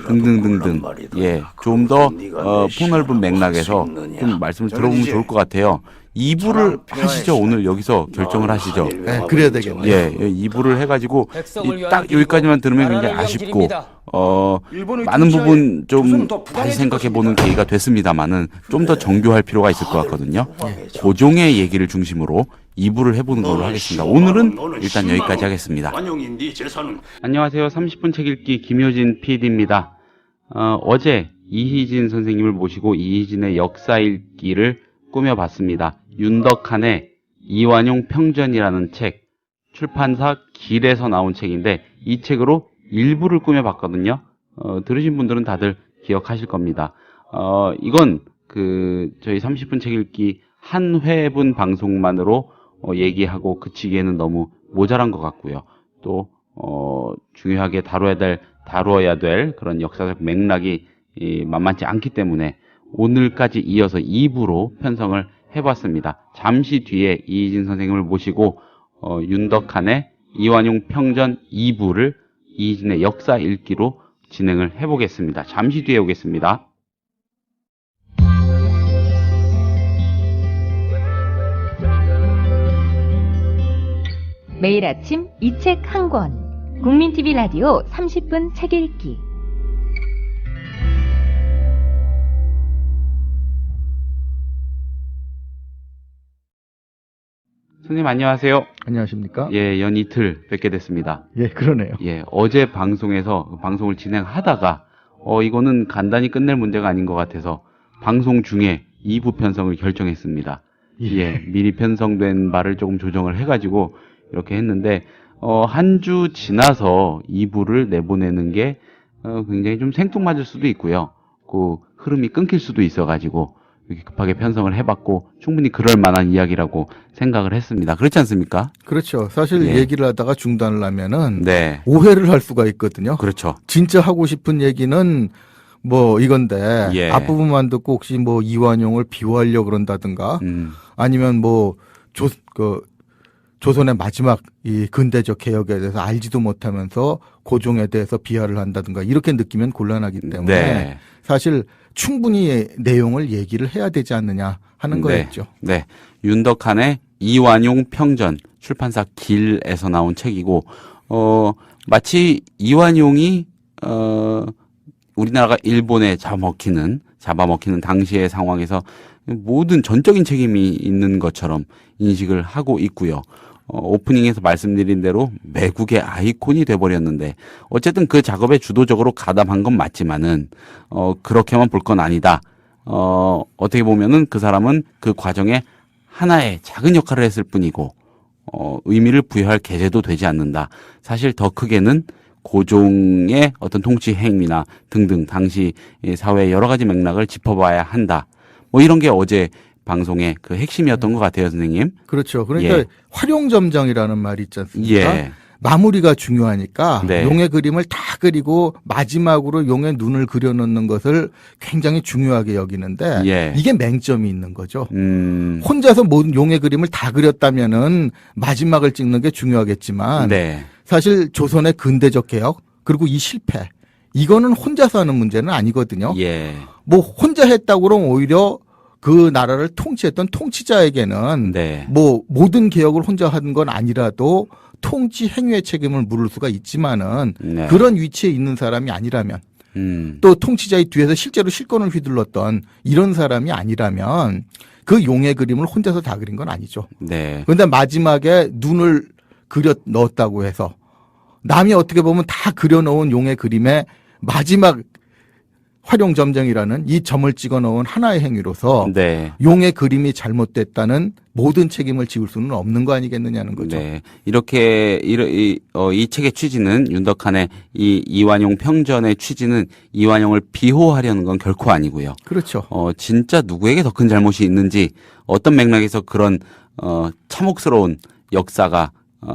등등등등 예, 좀 더 폭넓은 맥락에서 좀 말씀을 들어보면 좋을 것 같아요. 2부를 하시죠. 오늘 여기서 결정을 하시죠. 네, 그래야 되겠네요. 예, 2부를 해가지고 딱 여기까지만 들으면 굉장히 아쉽고 많은 부분 좀 다시 생각해보는 계기가 됐습니다만은 좀 더 정교할 필요가 있을 것 같거든요. 고종의 얘기를 중심으로 2부를 해보는 걸로 하겠습니다. 오늘은 일단 여기까지 하겠습니다. 안녕하세요. 30분 책 읽기 김효진 PD입니다. 어제 이희진 선생님을 모시고 이희진의 역사 읽기를 꾸며봤습니다. 윤덕한의 이완용 평전이라는 책, 출판사 길에서 나온 책인데 이 책으로 일부를 꾸며봤거든요. 들으신 분들은 다들 기억하실 겁니다. 이건 저희 30분 책 읽기 한 회분 방송만으로 얘기하고 그치기에는 너무 모자란 것 같고요. 또 중요하게 다루어야 될 그런 역사적 맥락이 만만치 않기 때문에 오늘까지 이어서 2부로 편성을 해봤습니다. 잠시 뒤에 이희진 선생님을 모시고 윤덕한의 이완용 평전 2부를 이진의 역사 읽기로 진행을 해보겠습니다. 잠시 뒤에 오겠습니다. 매일 아침 이 책 한 권. 국민TV 라디오 30분 책 읽기. 선생님 안녕하세요. 안녕하십니까? 예, 연 이틀 뵙게 됐습니다. 예, 그러네요. 예, 어제 방송에서 방송을 진행하다가 이거는 간단히 끝낼 문제가 아닌 것 같아서 방송 중에 2부 편성을 결정했습니다. 예, 미리 편성된 말을 조금 조정을 해가지고 이렇게 했는데 한 주 지나서 2부를 내보내는 게 굉장히 좀 생뚱맞을 수도 있고요. 그 흐름이 끊길 수도 있어가지고 이렇게 급하게 편성을 해봤고 충분히 그럴 만한 이야기라고 생각을 했습니다. 그렇지 않습니까? 그렇죠. 사실 예. 얘기를 하다가 중단을 하면은 네, 오해를 할 수가 있거든요. 그렇죠. 진짜 하고 싶은 얘기는 뭐 이건데 예. 앞부분만 듣고 혹시 뭐 이완용을 비호하려고 그런다든가 아니면 뭐 조선의 마지막 이 근대적 개혁에 대해서 알지도 못하면서 고종에 대해서 비하를 한다든가 이렇게 느끼면 곤란하기 때문에 네. 사실 충분히 내용을 얘기를 해야 되지 않느냐 하는 거였죠. 네. 윤덕한의 이완용 평전 출판사 길에서 나온 책이고 마치 이완용이 우리나라가 일본에 잡아먹히는 당시의 상황에서 모든 전적인 책임이 있는 것처럼 인식을 하고 있고요. 오프닝에서 말씀드린 대로 매국의 아이콘이 돼버렸는데 어쨌든 그 작업에 주도적으로 가담한 건 맞지만은 그렇게만 볼 건 아니다. 어떻게 보면은 그 사람은 그 과정에 하나의 작은 역할을 했을 뿐이고 의미를 부여할 계제도 되지 않는다. 사실 더 크게는 고종의 어떤 통치 행위나 등등 당시 사회의 여러 가지 맥락을 짚어봐야 한다. 뭐 이런 게 어제 방송의 그 핵심이었던 것 같아요, 선생님. 그렇죠. 그러니까 예. 활용점정이라는 말이 있지 않습니까? 예. 마무리가 중요하니까 네. 용의 그림을 다 그리고 마지막으로 용의 눈을 그려놓는 것을 굉장히 중요하게 여기는데 예. 이게 맹점이 있는 거죠. 혼자서 모든 용의 그림을 다 그렸다면은 마지막을 찍는 게 중요하겠지만 네. 사실 조선의 근대적 개혁 그리고 이 실패 이거는 혼자서 하는 문제는 아니거든요. 예. 뭐 혼자 했다고 그러면 오히려 그 나라를 통치했던 통치자에게는 네. 뭐 모든 개혁을 혼자 하는 건 아니라도 통치 행위의 책임을 물을 수가 있지만은 네. 그런 위치에 있는 사람이 아니라면 또 통치자의 뒤에서 실제로 실권을 휘둘렀던 이런 사람이 아니라면 그 용의 그림을 혼자서 다 그린 건 아니죠. 네. 그런데 마지막에 눈을 그려 넣었다고 해서 남이 어떻게 보면 다 그려놓은 용의 그림에 마지막 활용점정이라는 이 점을 찍어 넣은 하나의 행위로서 네. 용의 그림이 잘못됐다는 모든 책임을 지울 수는 없는 거 아니겠느냐는 거죠. 네. 이렇게 이 책의 취지는 윤덕한의 이 이완용 평전의 취지는 이완용을 비호하려는 건 결코 아니고요. 그렇죠. 진짜 누구에게 더 큰 잘못이 있는지 어떤 맥락에서 그런 참혹스러운 역사가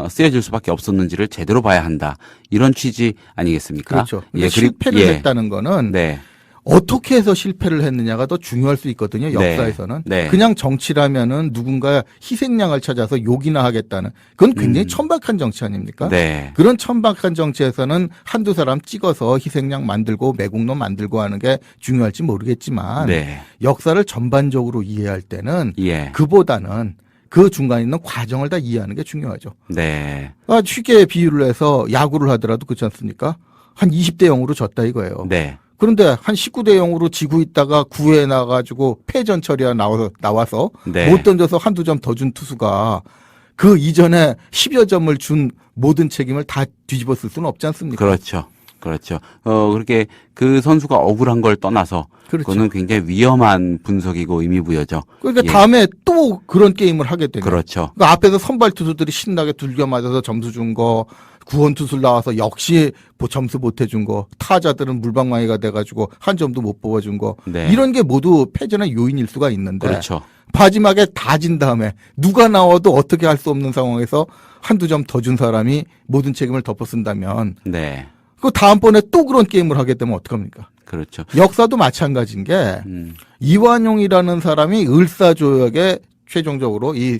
쓰여질 수밖에 없었는지를 제대로 봐야 한다. 이런 취지 아니겠습니까? 그렇죠. 예, 실패를 예. 했다는 거는 네. 어떻게 해서 실패를 했느냐가 더 중요할 수 있거든요. 역사에서는. 네. 그냥 정치라면은 누군가 희생양을 찾아서 욕이나 하겠다는 그건 굉장히 천박한 정치 아닙니까? 네. 그런 천박한 정치에서는 한두 사람 찍어서 희생양 만들고 매국노 만들고 하는 게 중요할지 모르겠지만 네. 역사를 전반적으로 이해할 때는 예. 그보다는 그 중간에 있는 과정을 다 이해하는 게 중요하죠. 네. 쉽게 비유를 해서 야구를 하더라도 그렇지 않습니까? 한 20대 0으로 졌다 이거예요. 네. 그런데 한 19대 0으로 지고 있다가 9회에 나가지고 패전 처리가 나와서 네. 못 던져서 한두 점 더 준 투수가 그 이전에 10여 점을 준 모든 책임을 다 뒤집어 쓸 수는 없지 않습니까? 그렇죠. 그렇죠. 그렇게 그 선수가 억울한 걸 떠나서 그렇죠. 그거는 굉장히 위험한 분석이고 의미부여죠. 그러니까 예. 다음에 또 그런 게임을 하게 되네요. 그렇죠. 그러니까 앞에서 선발 투수들이 신나게 둘겨 맞아서 점수 준 거, 구원 투수를 나와서 역시 점수 못 해준 거, 타자들은 물방망이가 돼가지고 한 점도 못 뽑아준 거, 네. 이런 게 모두 패전의 요인일 수가 있는데 그렇죠. 마지막에 다 진 다음에 누가 나와도 어떻게 할 수 없는 상황에서 한두 점 더 준 사람이 모든 책임을 덮어쓴다면 네. 그 다음번에 또 그런 게임을 하게 되면 어떡합니까? 그렇죠. 역사도 마찬가지인 게 이완용이라는 사람이 을사조약의 최종적으로 이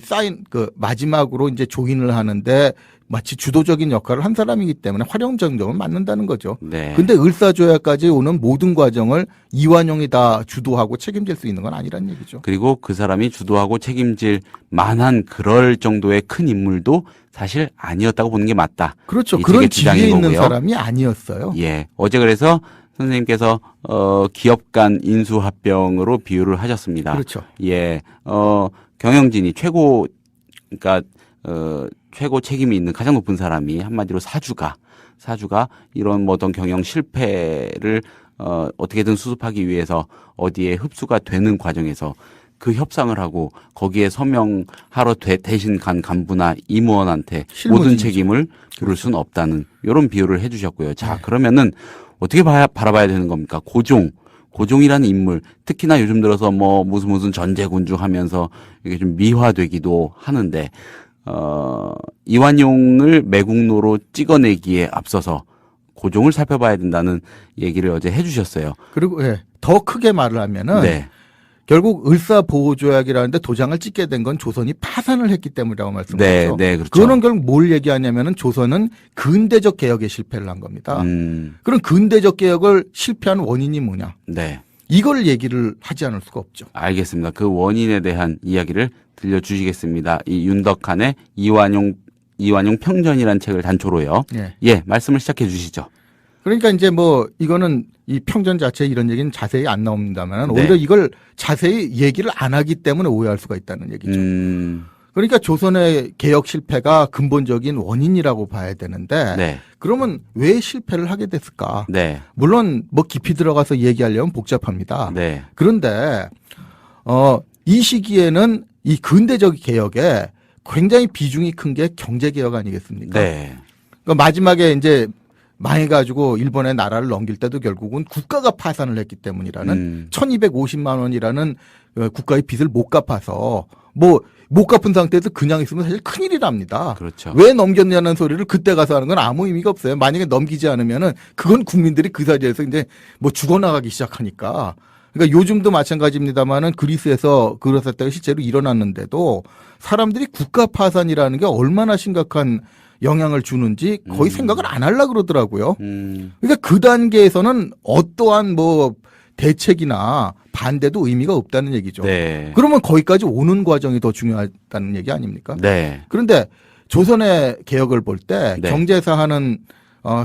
마지막으로 이제 조인을 하는데 마치 주도적인 역할을 한 사람이기 때문에 활용정정은 맞는다는 거죠. 네. 근데 을사조약까지 오는 모든 과정을 이완용이 다 주도하고 책임질 수 있는 건 아니란 얘기죠. 그리고 그 사람이 주도하고 책임질 만한 그럴 정도의 큰 인물도 사실 아니었다고 보는 게 맞다. 그렇죠. 이 그런 책의 지위에 주장인 있는 거고요. 사람이 아니었어요. 예. 어제 그래서 선생님께서 기업 간 인수합병으로 비유를 하셨습니다. 그렇죠. 예. 경영진이 그러니까 최고 책임이 있는 가장 높은 사람이 한마디로 사주가 이런 뭐 어떤 경영 실패를 어떻게든 수습하기 위해서 어디에 흡수가 되는 과정에서 그 협상을 하고 거기에 서명하러 대신 간 간부나 임원한테 모든 실무진이죠. 책임을 물을 수는 없다는 이런 비유를 해주셨고요. 자, 네. 그러면은 어떻게 바라봐야 되는 겁니까? 고종이라는 인물, 특히나 요즘 들어서 뭐 무슨 전제군주 하면서 이게 좀 미화되기도 하는데, 이완용을 매국노로 찍어내기에 앞서서 고종을 살펴봐야 된다는 얘기를 어제 해주셨어요. 그리고 더 크게 말을 하면은 네. 결국 을사보호조약이라는데 도장을 찍게 된 건 조선이 파산을 했기 때문이라고 말씀드렸죠. 네, 그렇죠. 그거는 결국 뭘 얘기하냐면은 조선은 근대적 개혁에 실패를 한 겁니다. 그럼 근대적 개혁을 실패한 원인이 뭐냐? 네. 이걸 얘기를 하지 않을 수가 없죠. 알겠습니다. 그 원인에 대한 이야기를 들려주시겠습니다. 이 윤덕한의 이완용 평전이라는 책을 단초로요. 예. 예, 말씀을 시작해 주시죠. 그러니까 이제 뭐 이거는 이 평전 자체 이런 얘기는 자세히 안 나옵니다만 네. 오히려 이걸 자세히 얘기를 안 하기 때문에 오해할 수가 있다는 얘기죠. 그러니까 조선의 개혁 실패가 근본적인 원인이라고 봐야 되는데 네. 그러면 왜 실패를 하게 됐을까? 네. 물론 뭐 깊이 들어가서 얘기하려면 복잡합니다. 네. 그런데 이 시기에는 이 근대적 개혁에 굉장히 비중이 큰 게 경제 개혁 아니겠습니까? 네. 그러니까 마지막에 이제 망해가지고 일본의 나라를 넘길 때도 결국은 국가가 파산을 했기 때문이라는 1250만 원이라는 국가의 빚을 못 갚아서 못 갚은 상태에서 그냥 있으면 사실 큰일이랍니다. 그렇죠. 왜 넘겼냐는 소리를 그때 가서 하는 건 아무 의미가 없어요. 만약에 넘기지 않으면은 그건 국민들이 그 사이에서 이제 뭐 죽어나가기 시작하니까. 그러니까 요즘도 마찬가지입니다만은 그리스에서 그런 사태가 실제로 일어났는데도 사람들이 국가 파산이라는 게 얼마나 심각한 영향을 주는지 거의 생각을 안 하려고 그러더라고요. 그러니까 그 단계에서는 어떠한 뭐 대책이나 반대도 의미가 없다는 얘기죠. 네. 그러면 거기까지 오는 과정이 더 중요하다는 얘기 아닙니까? 네. 그런데 조선의 개혁을 볼 때 네. 경제사 하는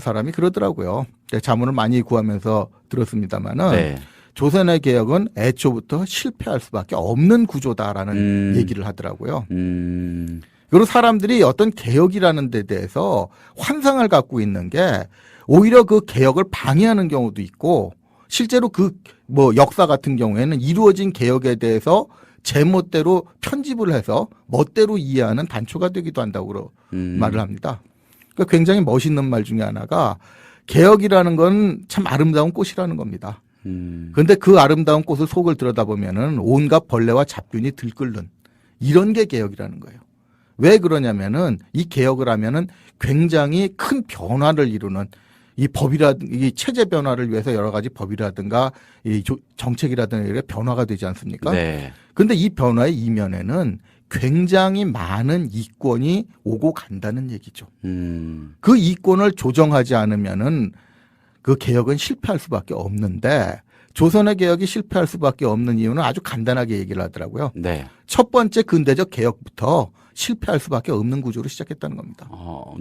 사람이 그러더라고요. 자문을 많이 구하면서 들었습니다마는 네. 조선의 개혁은 애초부터 실패할 수밖에 없는 구조다라는 얘기를 하더라고요. 그리고 사람들이 어떤 개혁이라는 데 대해서 환상을 갖고 있는 게 오히려 그 개혁을 방해하는 경우도 있고 실제로 그 뭐 역사 같은 경우에는 이루어진 개혁에 대해서 제멋대로 편집을 해서 멋대로 이해하는 단초가 되기도 한다고 말을 합니다. 그러니까 굉장히 멋있는 말 중에 하나가 개혁이라는 건 참 아름다운 꽃이라는 겁니다. 그런데 그 아름다운 꽃을 속을 들여다보면은 온갖 벌레와 잡균이 들끓는 이런 게 개혁이라는 거예요. 왜 그러냐면은 이 개혁을 하면은 굉장히 큰 변화를 이루는 이 체제 변화를 위해서 여러 가지 법이라든가 이 정책이라든가 이런 변화가 되지 않습니까? 네. 근데 이 변화의 이면에는 굉장히 많은 이권이 오고 간다는 얘기죠. 그 이권을 조정하지 않으면은 그 개혁은 실패할 수밖에 없는데 조선의 개혁이 실패할 수밖에 없는 이유는 아주 간단하게 얘기를 하더라고요. 네. 첫 번째 근대적 개혁부터 실패할 수밖에 없는 구조로 시작했다는 겁니다.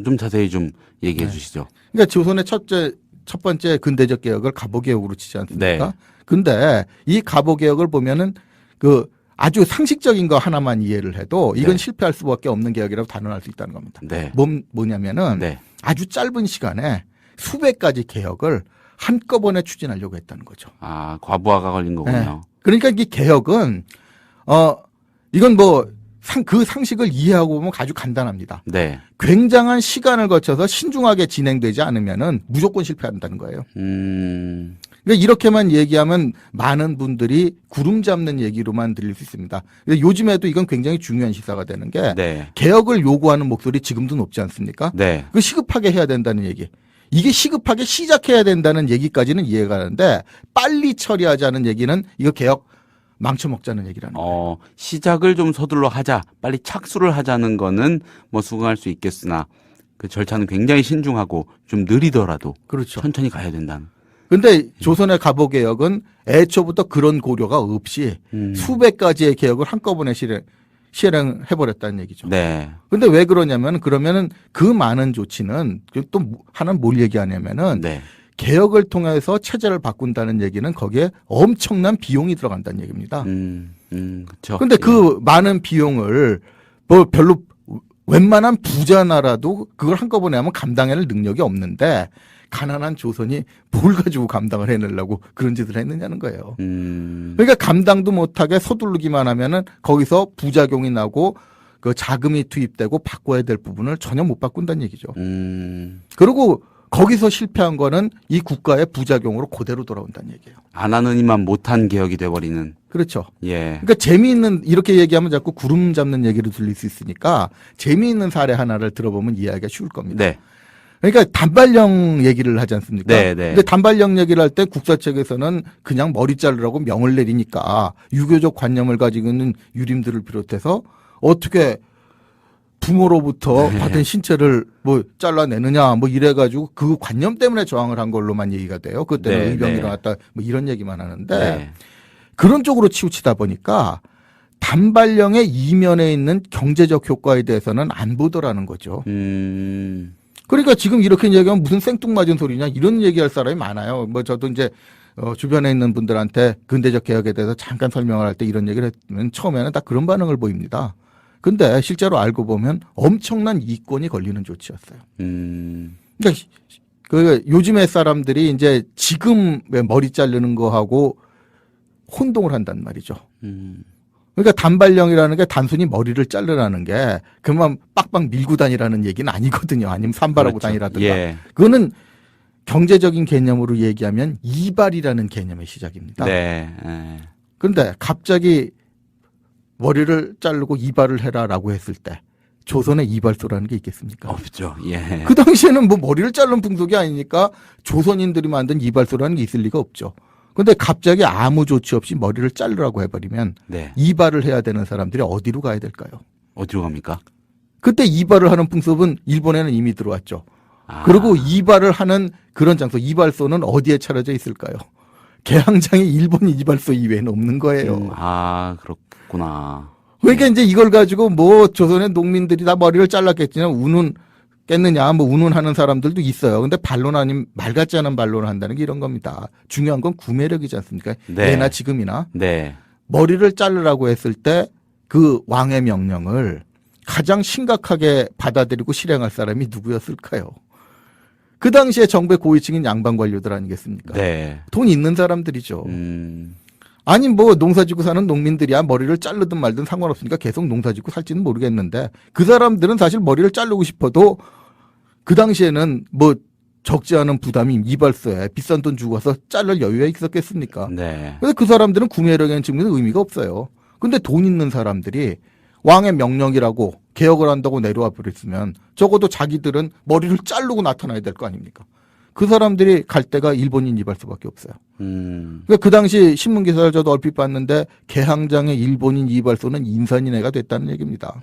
좀 자세히 좀 얘기해 주시죠. 그러니까 조선의 첫 번째 근대적 개혁을 갑오개혁으로 치지 않습니까? 네. 근데 이 갑오개혁을 보면은 그 아주 상식적인 거 하나만 이해를 해도 이건 네. 실패할 수밖에 없는 개혁이라고 단언할 수 있다는 겁니다. 네. 뭐냐면은 네. 아주 짧은 시간에 수백 가지 개혁을 한꺼번에 추진하려고 했다는 거죠. 과부하가 걸린 거군요. 네. 그러니까 이 개혁은 이건 뭐 그 상식을 이해하고 보면 아주 간단합니다. 네. 굉장한 시간을 거쳐서 신중하게 진행되지 않으면은 무조건 실패한다는 거예요. 그러니까 이렇게만 얘기하면 많은 분들이 구름 잡는 얘기로만 들릴 수 있습니다. 요즘에도 이건 굉장히 중요한 시사가 되는 게 네. 개혁을 요구하는 목소리 지금도 높지 않습니까? 네. 그 시급하게 해야 된다는 얘기. 이게 시급하게 시작해야 된다는 얘기까지는 이해가 가는데 빨리 처리하자는 얘기는 이거 개혁 망쳐먹자는 얘기라는 거예요. 시작을 좀 서둘러 하자, 빨리 착수를 하자는 거는 뭐 수긍할 수 있겠으나 그 절차는 굉장히 신중하고 좀 느리더라도 그렇죠. 천천히 가야 된다는. 근데 조선의 갑오개혁은 애초부터 그런 고려가 없이 수백 가지의 개혁을 한꺼번에 실행해버렸다는 얘기죠. 네. 근데 왜 그러냐면 그러면은 그 많은 조치는 또 하나는 뭘 얘기하냐면은 네. 개혁을 통해서 체제를 바꾼다는 얘기는 거기에 엄청난 비용이 들어간다는 얘기입니다. 그렇죠. 근데 그 많은 비용을 뭐 별로 웬만한 부자 나라도 그걸 한꺼번에 하면 감당할 능력이 없는데 가난한 조선이 뭘 가지고 감당을 해내려고 그런 짓을 했느냐는 거예요. 그러니까 감당도 못하게 서두르기만 하면은 거기서 부작용이 나고 그 자금이 투입되고 바꿔야 될 부분을 전혀 못 바꾼다는 얘기죠. 그리고 거기서 실패한 거는 이 국가의 부작용으로 그대로 돌아온다는 얘기예요. 안 하느니만 못한 개혁이 돼버리는. 그렇죠. 예. 그러니까 재미있는 이렇게 얘기하면 자꾸 구름 잡는 얘기로 들릴 수 있으니까 재미있는 사례 하나를 들어보면 이해하기가 쉬울 겁니다. 네. 그러니까 단발령 얘기를 하지 않습니까? 네, 네. 근데 단발령 얘기를 할 때 국사책에서는 그냥 머리 자르라고 명을 내리니까 유교적 관념을 가지고 있는 유림들을 비롯해서 어떻게 부모로부터 받은 신체를 뭐 잘라내느냐 뭐 이래가지고 그 관념 때문에 저항을 한 걸로만 얘기가 돼요. 그때는 네, 의병이 네. 일어났다 뭐 이런 얘기만 하는데 네. 그런 쪽으로 치우치다 보니까 단발령의 이면에 있는 경제적 효과에 대해서는 안 보더라는 거죠. 그러니까 지금 이렇게 얘기하면 무슨 생뚱맞은 소리냐 이런 얘기할 사람이 많아요. 뭐 저도 이제 주변에 있는 분들한테 근대적 개혁에 대해서 잠깐 설명을 할 때 이런 얘기를 했으면 처음에는 다 그런 반응을 보입니다. 근데 실제로 알고 보면 엄청난 이권이 걸리는 조치였어요. 그러니까 그 요즘의 사람들이 이제 지금 머리 자르는 거하고 혼동을 한단 말이죠. 그러니까 단발령이라는 게 단순히 머리를 자르라는 게 그만 빡빡 밀고 다니라는 얘기는 아니거든요. 아니면 산발하고 그렇죠. 다니라든가. 예. 그거는 경제적인 개념으로 얘기하면 이발이라는 개념의 시작입니다. 네. 그런데 갑자기 머리를 자르고 이발을 해라라고 했을 때 조선에 이발소라는 게 있겠습니까? 없죠. 예. 그 당시에는 뭐 머리를 자른 풍속이 아니니까 조선인들이 만든 이발소라는 게 있을 리가 없죠. 근데 갑자기 아무 조치 없이 머리를 자르라고 해버리면 네. 이발을 해야 되는 사람들이 어디로 가야 될까요? 어디로 갑니까? 그때 이발을 하는 풍습은 일본에는 이미 들어왔죠. 아. 그리고 이발을 하는 그런 장소, 이발소는 어디에 차려져 있을까요? 개항장에 일본 이발소 이외에는 없는 거예요. 그렇구나. 그러니까 이제 이걸 가지고 뭐 조선의 농민들이 다 머리를 잘랐겠지만 깼느냐 뭐 운운하는 사람들도 있어요. 근데 반론 아닌 말 같지 않은 반론을 한다는 게 이런 겁니다. 중요한 건 구매력이지 않습니까? 네. 예나 지금이나 네. 머리를 자르라고 했을 때 그 왕의 명령을 가장 심각하게 받아들이고 실행할 사람이 누구였을까요? 그 당시에 정부의 고위층인 양반 관료들 아니겠습니까? 네. 돈 있는 사람들이죠. 아니 뭐 농사짓고 사는 농민들이야 머리를 자르든 말든 상관없으니까 계속 농사짓고 살지는 모르겠는데 그 사람들은 사실 머리를 자르고 싶어도 그 당시에는 뭐 적지 않은 부담이 이발소에 비싼 돈 주고 와서 자를 여유가 있었겠습니까? 네. 근데 그 사람들은 구매력에는 지금 의미가 없어요. 근데 돈 있는 사람들이 왕의 명령이라고 개혁을 한다고 내려와 버렸으면 적어도 자기들은 머리를 자르고 나타나야 될 거 아닙니까? 그 사람들이 갈 데가 일본인 이발소밖에 없어요. 그러니까 그 당시 신문 기사를 저도 얼핏 봤는데 개항장의 일본인 이발소는 인산인해가 됐다는 얘기입니다.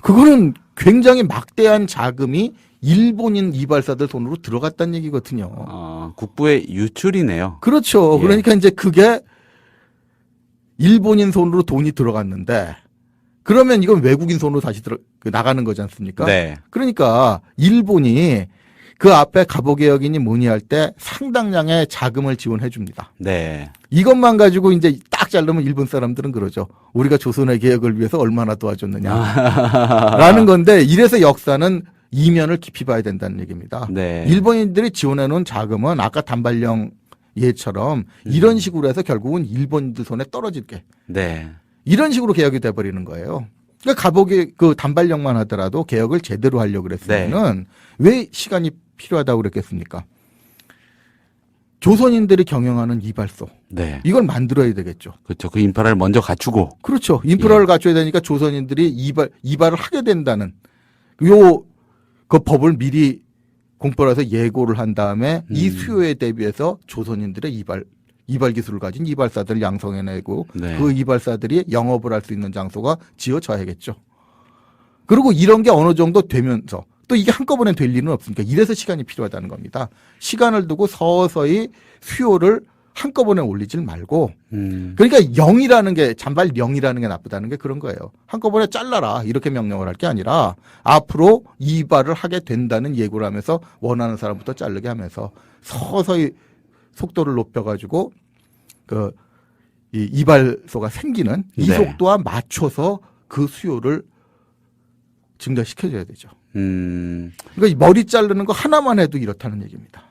그거는 굉장히 막대한 자금이 일본인 이발사들 손으로 들어갔다는 얘기거든요. 국부의 유출이네요. 그렇죠. 예. 그러니까 이제 그게 일본인 손으로 돈이 들어갔는데 그러면 이건 외국인 손으로 다시 나가는 거지 않습니까? 네. 그러니까 일본이 그 앞에 갑오개혁이니 뭐니 할 때 상당량의 자금을 지원해 줍니다. 네. 이것만 가지고 이제 딱 자르면 일본 사람들은 그러죠. 우리가 조선의 개혁을 위해서 얼마나 도와줬느냐. 라는 건데 이래서 역사는 이면을 깊이 봐야 된다는 얘기입니다. 네. 일본인들이 지원해 놓은 자금은 아까 단발령 예처럼 이런 식으로 해서 결국은 일본인들 손에 떨어질게. 네. 이런 식으로 개혁이 돼버리는 거예요. 그러니까 갑오개 그 단발령만 하더라도 개혁을 제대로 하려고 그랬으면은 왜 시간이 필요하다고 그랬겠습니까? 조선인들이 경영하는 이발소. 네. 이걸 만들어야 되겠죠. 그렇죠. 그 인프라를 먼저 갖추고. 그렇죠. 인프라를 갖춰야 되니까 조선인들이 이발을 하게 된다는 그 법을 미리 공포를 해서 예고를 한 다음에 이 수요에 대비해서 조선인들의 이발 기술을 가진 이발사들을 양성해내고 네. 그 이발사들이 영업을 할 수 있는 장소가 지어져야겠죠. 그리고 이런 게 어느 정도 되면서 또 이게 한꺼번에 될 일은 없으니까 이래서 시간이 필요하다는 겁니다. 시간을 두고 서서히 수요를 한꺼번에 올리질 말고 그러니까 0이라는 게 잔발 0이라는 게 나쁘다는 게 그런 거예요. 한꺼번에 잘라라 이렇게 명령을 할 게 아니라 앞으로 이발을 하게 된다는 예고를 하면서 원하는 사람부터 자르게 하면서 서서히 속도를 높여가지고 그 이 이발소가 생기는 이 네. 속도와 맞춰서 그 수요를 증가시켜줘야 되죠. 그러니까 이 머리 자르는 거 하나만 해도 이렇다는 얘기입니다.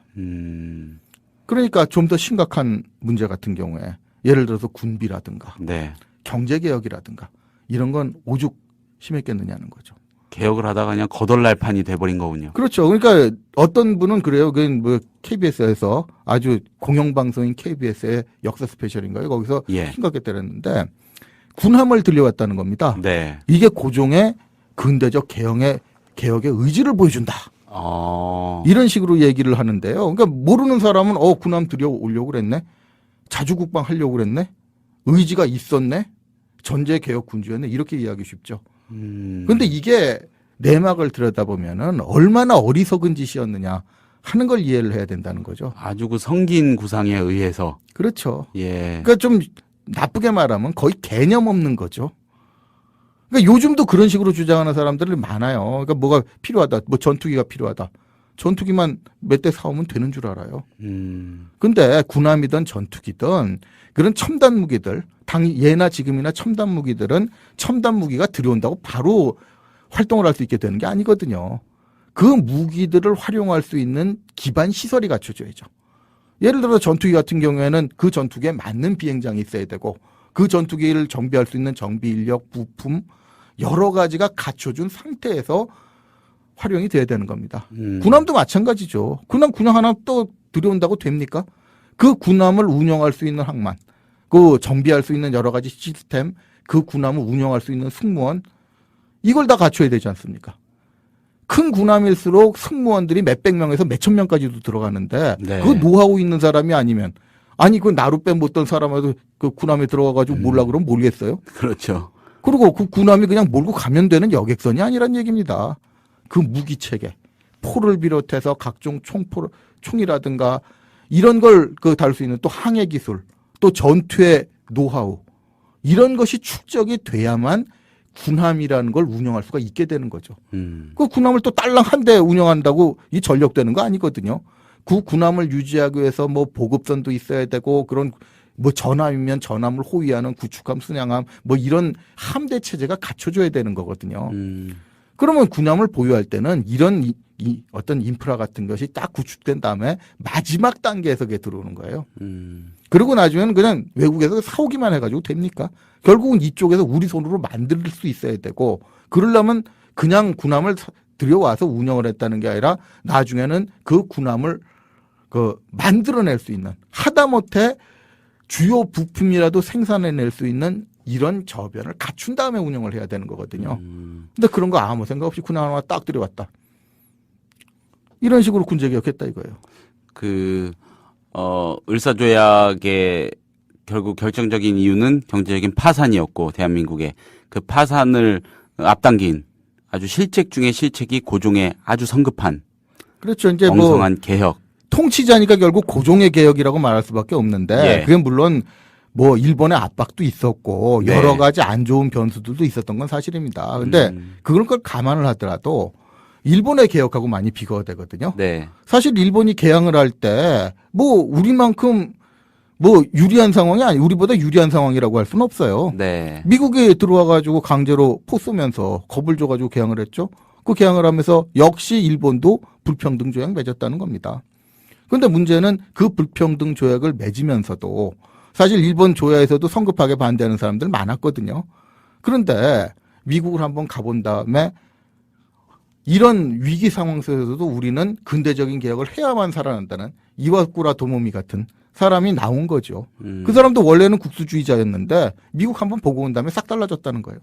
그러니까 좀 더 심각한 문제 같은 경우에 예를 들어서 군비라든가 네. 경제개혁이라든가 이런 건 오죽 심했겠느냐는 거죠. 개혁을 하다가 그냥 거덜날판이 돼버린 거군요. 그렇죠. 그러니까 어떤 분은 그래요. 그 뭐 KBS에서 아주 공영방송인 KBS의 역사 스페셜인가요? 거기서 예. 심각하게 때렸는데 군함을 들려왔다는 겁니다. 네. 이게 고종의 근대적 개혁의 의지를 보여준다. 이런 식으로 얘기를 하는데요. 그러니까 모르는 사람은 군함 들여오려고 그랬네. 자주국방 하려고 그랬네. 의지가 있었네. 전제 개혁 군주였네. 이렇게 이해하기 쉽죠. 그런데 이게 내막을 들여다보면은 얼마나 어리석은 짓이었느냐 하는 걸 이해를 해야 된다는 거죠. 아주 그 성긴 구상에 의해서. 그렇죠. 예. 그러니까 좀 나쁘게 말하면 거의 개념 없는 거죠. 그러니까 요즘도 그런 식으로 주장하는 사람들이 많아요. 그러니까 뭐가 필요하다. 뭐 전투기가 필요하다. 전투기만 몇 대 사오면 되는 줄 알아요. 근데 군함이든 전투기든 그런 첨단 무기들, 예나 지금이나 첨단 무기들은 첨단 무기가 들어온다고 바로 활동을 할 수 있게 되는 게 아니거든요. 그 무기들을 활용할 수 있는 기반 시설이 갖춰져야죠. 예를 들어 전투기 같은 경우에는 그 전투기에 맞는 비행장이 있어야 되고 그 전투기를 정비할 수 있는 정비 인력, 부품 여러 가지가 갖춰준 상태에서 활용이 돼야 되는 겁니다. 군함도 마찬가지죠. 군함 하나 또 들여온다고 됩니까? 그 군함을 운영할 수 있는 항만, 그 정비할 수 있는 여러 가지 시스템, 그 군함을 운영할 수 있는 승무원, 이걸 다 갖춰야 되지 않습니까? 큰 군함일수록 승무원들이 몇백 명에서 몇천 명까지도 들어가는데 네. 그 노하우 있는 사람이 아니면 그 나룻배 못던 사람도 그 군함에 들어가가지고 몰라 그러면 모르겠어요? 그렇죠. 그리고 그 군함이 그냥 몰고 가면 되는 여객선이 아니란 얘기입니다. 그 무기 체계, 포를 비롯해서 각종 총이라든가 이런 걸 다룰 수 있는 또 항해 기술, 또 전투의 노하우 이런 것이 축적이 돼야만 군함이라는 걸 운영할 수가 있게 되는 거죠. 그 군함을 또 딸랑 한 대 운영한다고 이 전력되는 거 아니거든요. 그 군함을 유지하기 위해서 뭐 보급선도 있어야 되고 그런 뭐 전함이면 전함을 호위하는 구축함, 순양함 뭐 이런 함대 체제가 갖춰져야 되는 거거든요. 그러면 군함을 보유할 때는 이런 어떤 인프라 같은 것이 딱 구축된 다음에 마지막 단계에서 그게 들어오는 거예요. 그리고 나중에는 그냥 외국에서 사오기만 해가지고 됩니까? 결국은 이쪽에서 우리 손으로 만들 수 있어야 되고 그러려면 그냥 군함을 들여와서 운영을 했다는 게 아니라 나중에는 그 군함을 만들어낼 수 있는 하다못해 주요 부품이라도 생산해낼 수 있는 이런 저변을 갖춘 다음에 운영을 해야 되는 거거든요. 근데 그런 거 아무 생각 없이 군함 하나 딱 들여왔다. 이런 식으로 군제개혁했다 이거예요. 을사조약의 결국 결정적인 이유는 경제적인 파산이었고 대한민국의 그 파산을 앞당긴 아주 실책 중의 실책이 고종의 아주 성급한 그렇죠. 이제 엉성한 개혁. 통치자니까 결국 고종의 개혁이라고 말할 수밖에 없는데 예. 그게 물론 뭐 일본의 압박도 있었고 네. 여러 가지 안 좋은 변수들도 있었던 건 사실입니다. 근데 그런 걸 감안을 하더라도 일본의 개혁하고 많이 비교가 되거든요. 네. 사실 일본이 개항을 할 때 뭐 우리만큼 뭐 유리한 상황이 우리보다 유리한 상황이라고 할 수는 없어요. 네. 미국에 들어와 가지고 강제로 포 쏘면서 겁을 줘 가지고 개항을 했죠. 그 개항을 하면서 역시 일본도 불평등 조약 맺었다는 겁니다. 그런데 문제는 그 불평등 조약을 맺으면서도 사실 일본 조야에서도 성급하게 반대하는 사람들 많았거든요. 그런데 미국을 한번 가본 다음에 이런 위기 상황 속에서도 우리는 근대적인 개혁을 해야만 살아난다는 이와쿠라 도모미 같은 사람이 나온 거죠. 그 사람도 원래는 국수주의자였는데 미국 한번 보고 온 다음에 싹 달라졌다는 거예요.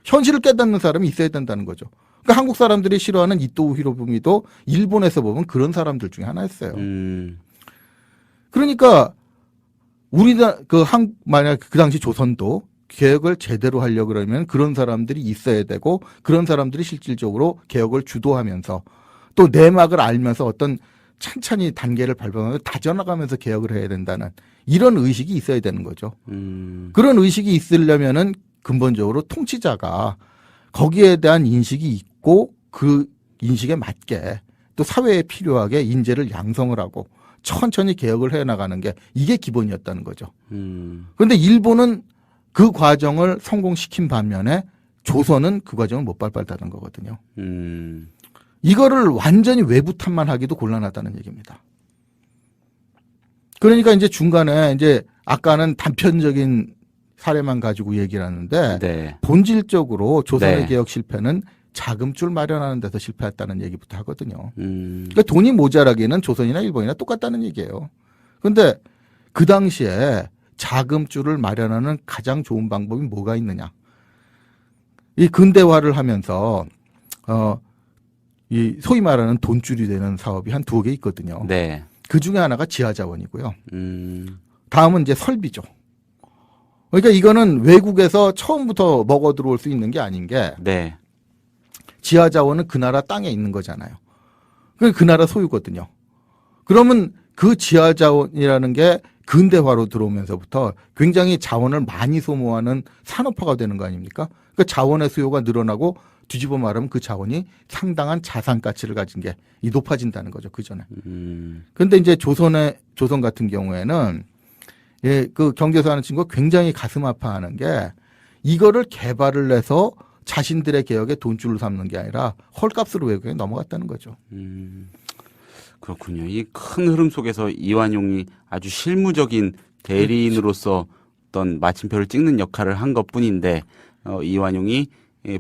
현실을 깨닫는 사람이 있어야 된다는 거죠. 그러니까 한국 사람들이 싫어하는 이토우 히로부미도 일본에서 보면 그런 사람들 중에 하나였어요. 그러니까 만약 그 당시 조선도 개혁을 제대로 하려고 그러면 그런 사람들이 있어야 되고 그런 사람들이 실질적으로 개혁을 주도하면서 또 내막을 알면서 어떤 찬찬히 단계를 밟아가면서 다져나가면서 개혁을 해야 된다는 이런 의식이 있어야 되는 거죠. 그런 의식이 있으려면은 근본적으로 통치자가 거기에 대한 인식이 있고 그 인식에 맞게 또 사회에 필요하게 인재를 양성을 하고 천천히 개혁을 해나가는 게 이게 기본이었다는 거죠. 그런데 일본은 그 과정을 성공시킨 반면에 조선은 그 과정을 못 밟았다는 거거든요. 이거를 완전히 외부 탓만 하기도 곤란하다는 얘기입니다. 그러니까 이제 중간에 이제 아까는 단편적인 사례만 가지고 얘기를 하는데 네. 본질적으로 조선의 네. 개혁 실패는 자금줄 마련하는 데서 실패했다는 얘기부터 하거든요. 그러니까 돈이 모자라기는 조선이나 일본이나 똑같다는 얘기예요. 그런데 그 당시에 자금줄을 마련하는 가장 좋은 방법이 뭐가 있느냐? 이 근대화를 하면서 이 소위 말하는 돈줄이 되는 사업이 한 2개 있거든요. 네. 그 중에 하나가 지하자원이고요. 다음은 이제 설비죠. 그러니까 이거는 외국에서 처음부터 먹어 들어올 수 있는 게 아닌 게 네. 지하자원은 그 나라 땅에 있는 거잖아요. 그 나라 소유거든요. 그러면 그 지하자원이라는 게 근대화로 들어오면서부터 굉장히 자원을 많이 소모하는 산업화가 되는 거 아닙니까? 그 자원의 수요가 늘어나고 뒤집어 말하면 그 자원이 상당한 자산 가치를 가진 게 높아진다는 거죠. 그 전에. 그런데 이제 조선 같은 경우에는 예, 그 경제에서 하는 친구가 굉장히 가슴 아파하는 게 이거를 개발을 해서 자신들의 개혁에 돈줄을 삼는 게 아니라 헐값으로 외국에 넘어갔다는 거죠. 그렇군요. 이 큰 흐름 속에서 이완용이 아주 실무적인 대리인으로서 어떤 마침표를 찍는 역할을 한 것뿐인데 이완용이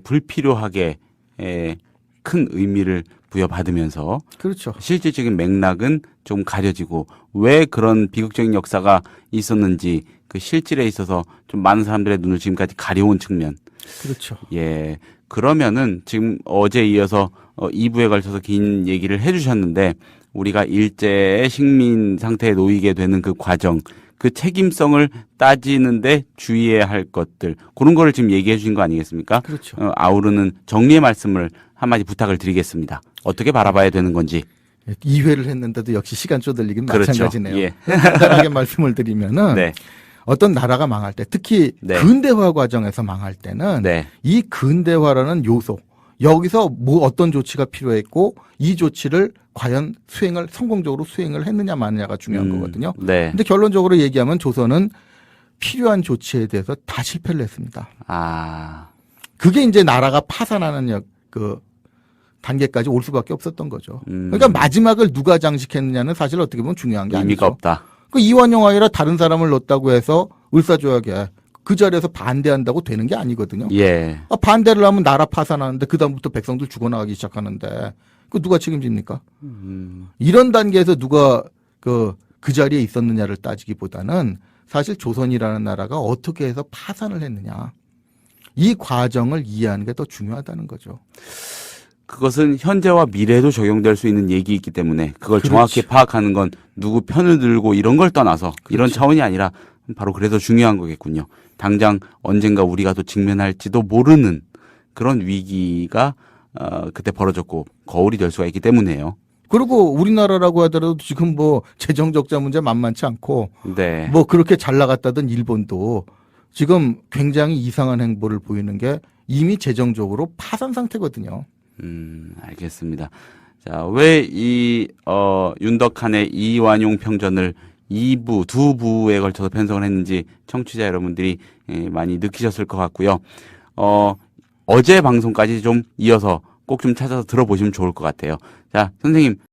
불필요하게 큰 의미를 부여받으면서 그렇죠. 실질적인 맥락은 좀 가려지고 왜 그런 비극적인 역사가 있었는지 그 실질에 있어서 좀 많은 사람들의 눈을 지금까지 가려온 측면. 그렇죠. 예. 그러면은 지금 어제 이어서 2부에 걸쳐서 긴 얘기를 해주셨는데 우리가 일제의 식민 상태에 놓이게 되는 그 과정, 그 책임성을 따지는데 주의해야 할 것들 그런 거를 지금 얘기해 주신 거 아니겠습니까? 그렇죠. 아우르는 정리의 말씀을 한마디 부탁을 드리겠습니다. 어떻게 바라봐야 되는 건지. 2회를 했는데도 역시 시간 쪼들리긴 그렇죠. 마찬가지네요. 예. 간단하게 말씀을 드리면은 네. 어떤 나라가 망할 때 특히 네. 근대화 과정에서 망할 때는 네. 이 근대화라는 요소 여기서 뭐 어떤 조치가 필요했고 이 조치를 과연 성공적으로 수행을 했느냐 마느냐가 중요한 거거든요. 네. 근데 결론적으로 얘기하면 조선은 필요한 조치에 대해서 다 실패를 했습니다. 아. 그게 이제 나라가 파산하는 그 단계까지 올 수밖에 없었던 거죠. 그러니까 마지막을 누가 장식했느냐는 사실 어떻게 보면 중요한 게 의미가 아니죠. 없다. 그 이완용 아니라 다른 사람을 넣었다고 해서 을사조약에 그 자리에서 반대한다고 되는 게 아니거든요. 예. 반대를 하면 나라 파산하는데 그다음부터 백성들 죽어나가기 시작하는데 그 누가 책임집니까? 이런 단계에서 누가 그 자리에 있었느냐를 따지기보다는 사실 조선이라는 나라가 어떻게 해서 파산을 했느냐. 이 과정을 이해하는 게 더 중요하다는 거죠. 그것은 현재와 미래에도 적용될 수 있는 얘기이기 때문에 그걸 그렇지. 정확히 파악하는 건 누구 편을 들고 이런 걸 떠나서 이런 차원이 아니라 바로 그래서 중요한 거겠군요. 당장 언젠가 우리가 또 직면할지도 모르는 그런 위기가 그때 벌어졌고 거울이 될 수가 있기 때문에요. 그리고 우리나라라고 하더라도 지금 뭐 재정 적자 문제 만만치 않고 네. 뭐 그렇게 잘 나갔다던 일본도 지금 굉장히 이상한 행보를 보이는 게 이미 재정적으로 파산 상태거든요. 알겠습니다. 자, 왜 윤덕한의 이완용 평전을 2부, 2부에 걸쳐서 편성을 했는지 청취자 여러분들이 많이 느끼셨을 것 같고요. 어제 방송까지 좀 이어서 꼭 좀 찾아서 들어보시면 좋을 것 같아요. 자, 선생님.